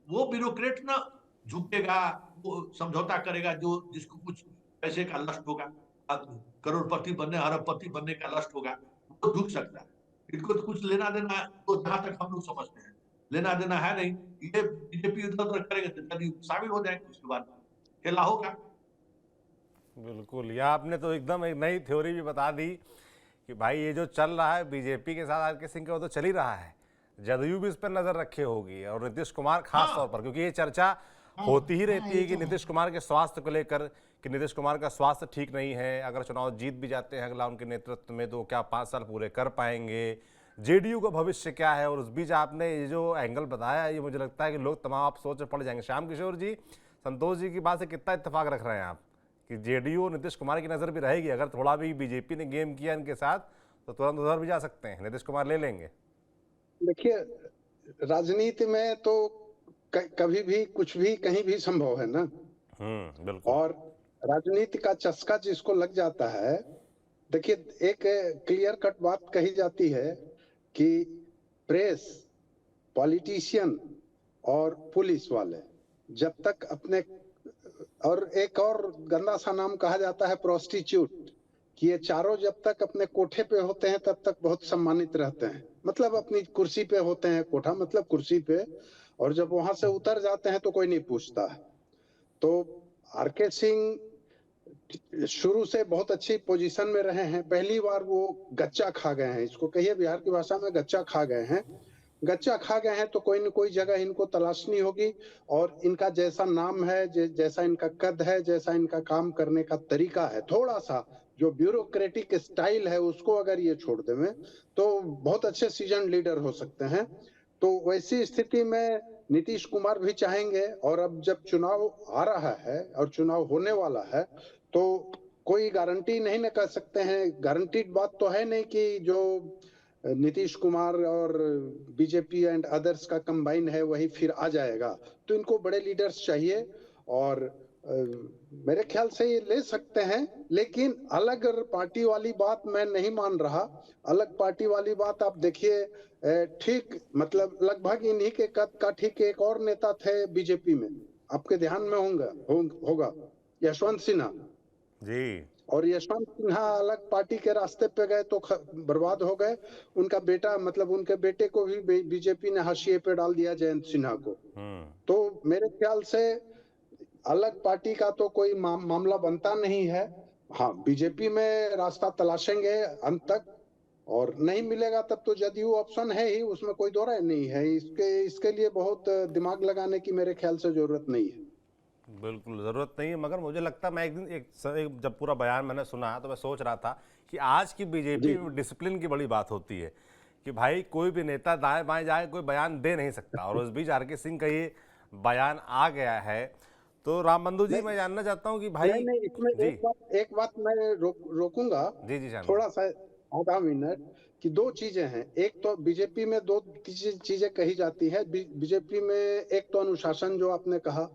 वो ब्यूरोक्रेट ना झुकेगा, वो समझौता करेगा जो जिसको कुछ पैसे का लस्ट होगा, करोड़पति बनने अरबपति बनने का लस्ट होगा, वो झुक सकता है। इनको तो कुछ लेना देना है, तो जहां तक हम लोग समझते हैं लेना देना है नहीं। ये बीजेपी उधर उधर करेंगे तो जदयू शामिल हो जाएंगे, उसके बाद खेला होगा। बिल्कुल, यह आपने तो एकदम एक नई थ्योरी भी बता दी कि भाई ये जो चल रहा है बीजेपी के साथ आरके सिंह का, वो तो चल ही रहा है, जदयू भी इस पर नजर रखे होगी और नीतीश कुमार खास तौर पर, क्योंकि ये चर्चा होती ही रहती है कि नीतीश कुमार के स्वास्थ्य को लेकर कि नीतीश कुमार का स्वास्थ्य ठीक नहीं है, अगर चुनाव जीत भी जाते हैं अगला उनके नेतृत्व में तो क्या 5 साल पूरे कर पाएंगे, जेडीयू का भविष्य क्या है। और उस बीच आपने ये जो एंगल बताया, ये मुझे लगता है कि लोग तमाम आप सोच में पड़ जाएंगे। श्याम किशोर जी, संतोष जी की बात से कितना इत्तेफाक रख रहे हैं आप कि जेडीयू और नीतीश कुमार की नज़र भी रहेगी, अगर थोड़ा भी बीजेपी ने गेम किया इनके साथ तो तुरंत उधर भी जा सकते हैं, नीतीश कुमार ले लेंगे। देखिए, राजनीति में तो कभी भी कुछ भी कहीं भी संभव है ना। बिल्कुल। और राजनीति का चस्का जिसको लग जाता है, देखिए एक क्लियर कट बात कही जाती है कि प्रेस, पॉलिटिशियन और पुलिस वाले जब तक अपने, और एक और गंदा सा नाम कहा जाता है प्रोस्टिट्यूट, कि ये चारों जब तक अपने कोठे पे होते हैं तब तक बहुत सम्मानित रहते हैं, मतलब अपनी कुर्सी पे होते हैं, कोठा मतलब कुर्सी पे, और जब वहां से उतर जाते हैं तो कोई नहीं पूछता है। तो आरके सिंह शुरू से बहुत अच्छी पोजीशन में रहे हैं, पहली बार वो गच्चा खा गए हैं, इसको कहिए बिहार की भाषा में गच्चा खा गए हैं। गच्चा खा गए हैं तो कोई न कोई जगह इनको तलाशनी होगी, और इनका जैसा नाम है, जैसा इनका कद है, जैसा इनका काम करने का तरीका है, थोड़ा सा जो ब्यूरोक्रेटिक स्टाइल है उसको अगर ये छोड़ दें तो बहुत अच्छे सीजन लीडर हो सकते हैं। तो वैसी स्थिति में नीतीश कुमार भी चाहेंगे, और अब जब चुनाव आ रहा है और चुनाव होने वाला है तो कोई गारंटी नहीं न कर सकते हैं, गारंटीड बात तो है नहीं कि जो नीतीश कुमार और बीजेपी एंड अदर्स का कंबाइन है वही फिर आ जाएगा। तो इनको बड़े लीडर्स चाहिए, और मेरे ख्याल से ये ले सकते हैं, लेकिन अलग पार्टी वाली बात मैं नहीं मान रहा। अलग पार्टी वाली बात आप देखिए, ठीक मतलब लगभग इन्हीं के कद का ठीक एक और नेता थे बीजेपी में, आपके ध्यान में होगा यशवंत सिन्हा जी। और यशवंत सिन्हा अलग पार्टी के रास्ते पे गए तो बर्बाद हो गए। उनका बेटा, मतलब उनके बेटे को भी बीजेपी ने हाशिए पे डाल दिया, जयंत सिन्हा को। तो मेरे ख्याल से अलग पार्टी का तो कोई मामला बनता नहीं है। हाँ, बीजेपी में रास्ता तलाशेंगे अंत तक, और नहीं मिलेगा तब तो जदयू ऑप्शन है ही, उसमें कोई दो राय नहीं है। इसके लिए बहुत दिमाग लगाने की मेरे ख्याल से जरूरत नहीं है। बिल्कुल ज़रूरत नहीं है, मगर मुझे लगता है मैं एक दिन जब पूरा बयान मैंने सुना तो मैं सोच रहा था कि आज की बीजेपी में डिसिप्लिन की बड़ी बात होती है कि भाई कोई भी नेता दाएं बाएं जाए कोई बयान दे नहीं सकता, और उस बीच आरके सिंह का ये बयान आ गया है। तो राम बंधु जी, मैं जानना चाहता हूँ कि भाई नहीं, इसमें एक बात मैं रोकूंगा जी थोड़ा सा, आधा मिनट, कि दो चीजें हैं। एक तो बीजेपी में दो चीजें कही जाती है बीजेपी में, एक तो अनुशासन जो आपने कहा,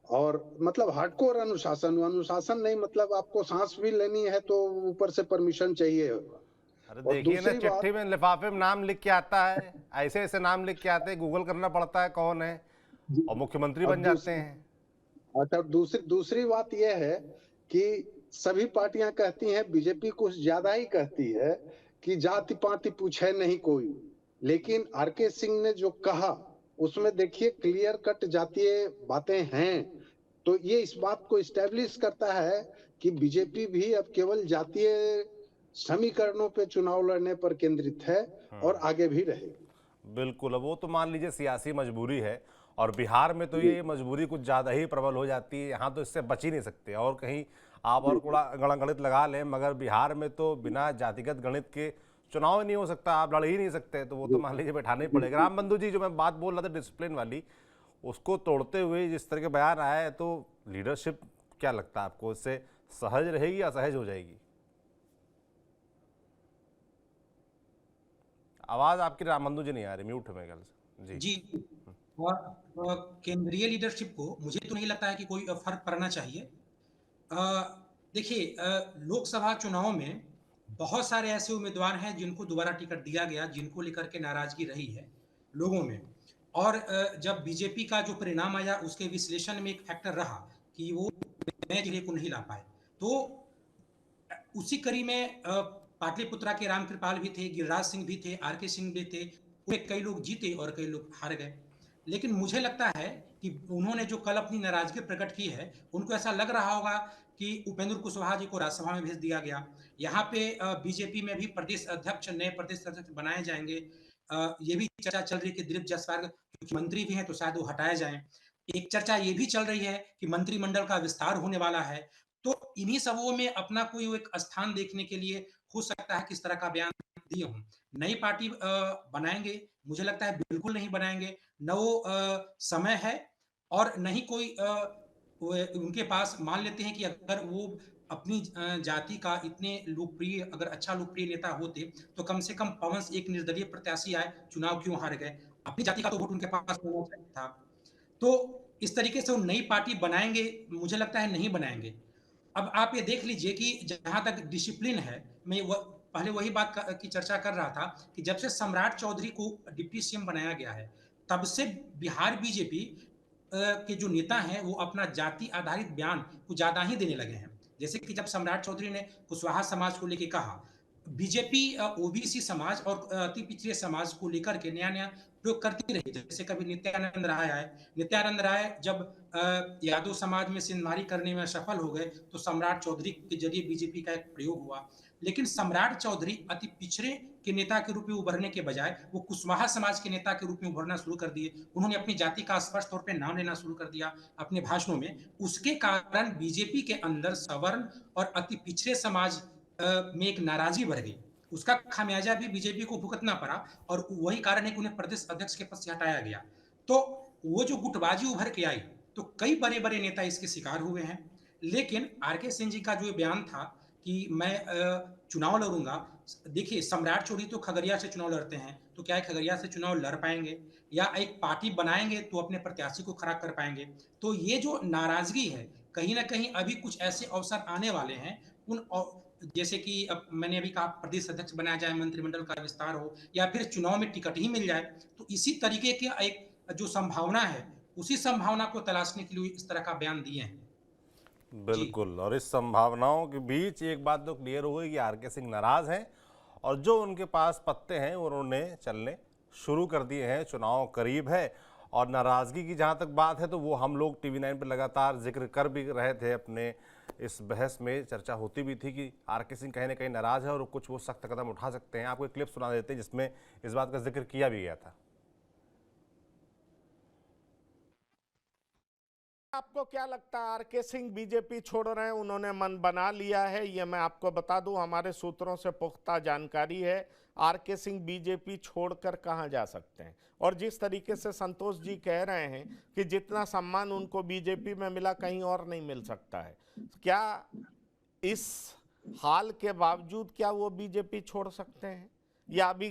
और मतलब हार्डकोर अनुशासन नहीं, मतलब आपको सांस भी लेनी है तो ऊपर से परमिशन चाहिए। अरे देखिए ना, चिट्ठी में लिफाफे में नाम लिख के आता है, ऐसे ऐसे नाम लिख के आते हैं, गूगल करना पड़ता है कौन है, और मुख्यमंत्री बन जाते हैं। अच्छा, दूसरी बात यह है कि सभी पार्टियां कहती हैं, बीजेपी कुछ ज्यादा ही कहती है कि जाति पाति पूछे नहीं कोई, लेकिन आरके सिंह ने जो कहा उसमें देखिए क्लियर कट जातीय बातें हैं तो ये इस बात को इस्टेब्लिश करता है कि बीजेपी भी अब केवल जातीय समीकरणों पे चुनाव लड़ने पर केंद्रित है और आगे भी रहेगी। बिल्कुल, अब वो तो मान लीजिए सियासी मजबूरी है, और बिहार में तो ये मजबूरी कुछ ज़्यादा ही प्रबल हो जाती है। यहाँ तो इससे बच ही नहीं सकते, और कहीं आप और गणित लगा लें, मगर बिहार में तो बिना जातिगत गणित के चुनाव ही नहीं हो सकता, आप लड़ ही नहीं सकते, तो वो तो मान लीजिए बैठाना ही पड़ेगा। राम बंधु जी, जो मैं बात बोल रहा था डिसिप्लिन वाली, उसको तोड़ते हुए जिस तरह के बयान आया है, तो लीडरशिप क्या लगता है आपको, इससे सहज रहेगी या असहज हो जाएगी? आवाज आपकी राम बंधु जी नहीं आ रही, म्यूट है मेरे ख्याल से जी। और केंद्रीय लीडरशिप को मुझे तो नहीं लगता है कि कोई फर्क पड़ना चाहिए। देखिए, लोकसभा चुनाव में बहुत सारे ऐसे उम्मीदवार हैं जिनको दोबारा टिकट दिया गया, जिनको लेकर के नाराजगी रही है लोगों में, और जब बीजेपी का जो परिणाम आया उसके विश्लेषण में एक फैक्टर रहा कि वो नए जिले को नहीं ला पाए, तो उसी कड़ी में पाटलिपुत्रा के रामकृपाल भी थे, गिरिराज सिंह भी थे, आरके सिंह भी थे, उनमें कई लोग जीते और कई लोग हार गए। लेकिन मुझे लगता है कि उन्होंने जो कल अपनी नाराजगी प्रकट की है, उनको ऐसा लग रहा होगा कि उपेंद्र कुशवाहा जी को राज्यसभा में भेज दिया गया, यहाँ पे बीजेपी में भी प्रदेश अध्यक्ष, नए प्रदेश अध्यक्ष बनाए जाएंगे। ये भी चर्चा चल रही है कि दिलीप जायसवाल क्योंकि मंत्री भी हैं तो शायद वो हटाए जाएं। एक चर्चा ये भी चल रही है कि मंत्रिमंडल का विस्तार होने वाला है। तो इन्हीं सबों में अपना कोई एक स्थान देखने के लिए हो सकता है किस तरह का बयान दिए हों। नई पार्टी बनाएंगे, मुझे लगता है बिल्कुल नहीं बनाएंगे, न वो समय है और न ही कोई उनके पास। मान लेते हैं कि अगर वो अपनी जाति का इतने लोकप्रिय, अगर अच्छा लोकप्रिय नेता होते तो कम से कम पवन से एक निर्दलीय प्रत्याशी आए, चुनाव क्यों हार गए? अपनी जाति का तो वोट उनके पास होना चाहिए था। तो इस तरीके से वो नई पार्टी बनाएंगे, मुझे लगता है नहीं बनाएंगे। अब आप ये देख लीजिए कि जहां तक डिसिप्लिन है, मैं पहले वही बात की चर्चा कर रहा था कि जब से सम्राट चौधरी को डिप्टी सीएम बनाया गया है, तब से बिहार बीजेपी के जो नेता हैं वो अपना जाति आधारित बयान कुछ ज्यादा ही देने लगे हैं। जैसे कि जब सम्राट चौधरी ने कुशवाहा समाज को लेकर कहा, बीजेपी ओबीसी समाज और अति पिछड़े समाज को लेकर के नया नया प्रयोग करती रही। जैसे कभी नित्यानंद राय आए, नित्यानंद राय जब यादव समाज में सिंधमारी करने में सफल हो गए तो सम्राट चौधरी के जरिए बीजेपी का एक प्रयोग हुआ। लेकिन सम्राट चौधरी अति पिछड़े के नेता के रूप में उभरने के बजाय वो कुशवाहा समाज के नेता के रूप में उभरना शुरू कर दिए। उन्होंने अपनी जाति का स्पष्ट तौर पर नाम लेना शुरू कर दिया अपने भाषणों में। उसके कारण बीजेपी के अंदर सवर्ण और अति पिछड़े समाज में एक नाराजगी बढ़ गई। उसका खामियाजा भी बीजेपी को भुगतना पड़ा और वही कारण है कि उन्हें प्रदेश अध्यक्ष के पद से हटाया गया। तो वो जो गुटबाजी उभर के आई तो कई बड़े बड़े नेता इसके शिकार हुए हैं। लेकिन आरके सिंह जी का जो बयान था कि मैं चुनाव लड़ूंगा, देखिए सम्राट चौधरी तो खगड़िया से चुनाव लड़ते हैं, तो क्या खगड़िया से चुनाव लड़ पाएंगे या एक पार्टी बनाएंगे तो अपने प्रत्याशी को खड़ा कर पाएंगे? तो ये जो नाराजगी है कहीं ना कहीं अभी कुछ ऐसे अवसर आने वाले हैं, उन जैसे कि अब मैंने अभी कहा प्रदेश अध्यक्ष बनाया जाए, मंत्रिमंडल का विस्तार हो या फिर चुनाव में टिकट ही मिल जाए, तो इसी तरीके की एक जो संभावना है उसी संभावना को तलाशने के लिए इस तरह का बयान दिए हैं। बिल्कुल, और इस संभावनाओं के बीच एक बात तो क्लियर हो गई कि आरके सिंह नाराज हैं और जो उनके पास पत्ते हैं उन्होंने चलने शुरू कर दिए हैं। चुनाव करीब है और नाराजगी की जहां तक बात है तो वो हम लोग TV9 पर लगातार जिक्र कर भी रहे थे। अपने इस बहस में चर्चा होती भी थी कि आरके सिंह कहीं ना कहीं नाराज है और कुछ वो सख्त कदम उठा सकते हैं। आपको एक क्लिप सुना देते हैं जिसमें इस बात का जिक्र किया भी गया था। आपको क्या लगता है आरके सिंह बीजेपी छोड़ रहे हैं, उन्होंने मन बना लिया है? ये मैं आपको बता दूं, हमारे सूत्रों से पुख्ता जानकारी है आरके सिंह बीजेपी छोड़कर कहां जा सकते हैं। और जिस तरीके से संतोष जी कह रहे हैं कि जितना सम्मान उनको बीजेपी में मिला कहीं और नहीं मिल सकता है, क्या इस हाल के बावजूद क्या वो बीजेपी छोड़ सकते हैं या अभी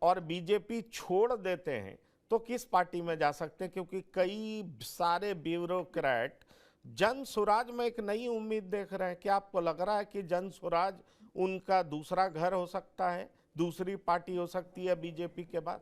और बीजेपी छोड़ देते हैं तो किस पार्टी में जा सकते हैं? क्योंकि कई सारे ब्यूरोक्रेट जन स्वराज में एक नई उम्मीद देख रहे हैं। क्या आपको लग रहा है कि जन स्वराज उनका दूसरा घर हो सकता है, दूसरी पार्टी हो सकती है बीजेपी के बाद?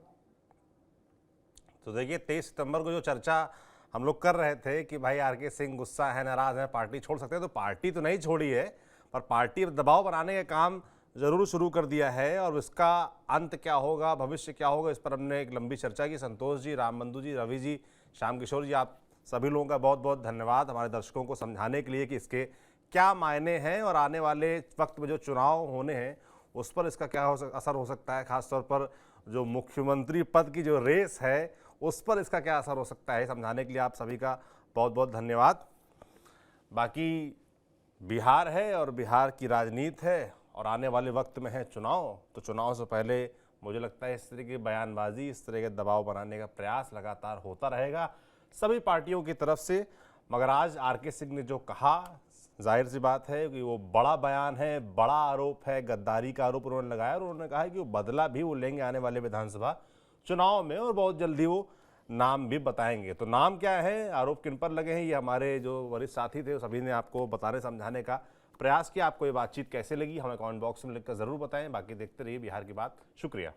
तो देखिए 23 सितंबर को जो चर्चा हम लोग कर रहे थे कि भाई आरके सिंह गुस्सा है, नाराज है, पार्टी छोड़ सकते हैं, तो पार्टी तो नहीं छोड़ी है पर पार्टी दबाव बनाने का काम जरूर शुरू कर दिया है। और इसका अंत क्या होगा, भविष्य क्या होगा, इस पर हमने एक लंबी चर्चा की। संतोष जी, राम बंधु जी, रवि जी, श्याम किशोर जी, आप सभी लोगों का बहुत बहुत धन्यवाद हमारे दर्शकों को समझाने के लिए कि इसके क्या मायने हैं और आने वाले वक्त में जो चुनाव होने हैं उस पर इसका क्या असर हो सकता है, खासतौर पर जो मुख्यमंत्री पद की जो रेस है उस पर इसका क्या असर हो सकता है। समझाने के लिए आप सभी का बहुत बहुत धन्यवाद। बाकी बिहार है और बिहार की राजनीति है और आने वाले वक्त में है चुनाव, तो चुनाव से पहले मुझे लगता है इस तरह की बयानबाजी, इस तरह के दबाव बनाने का प्रयास लगातार होता रहेगा सभी पार्टियों की तरफ से। मगर आज आरके सिंह ने जो कहा, जाहिर सी बात है कि वो बड़ा बयान है, बड़ा आरोप है, गद्दारी का आरोप उन्होंने लगाया और उन्होंने कहा कि वो बदला भी वो लेंगे आने वाले विधानसभा चुनाव में और बहुत जल्दी वो नाम भी बताएंगे। तो नाम क्या है, आरोप किन पर लगे हैं, ये हमारे जो वरिष्ठ साथी थे सभी ने आपको बताने समझाने का प्रयास किया। आपको ये बातचीत कैसे लगी हमें कमेंट बॉक्स में लिखकर ज़रूर बताएं। बाकी देखते रहिए बिहार की बात। शुक्रिया।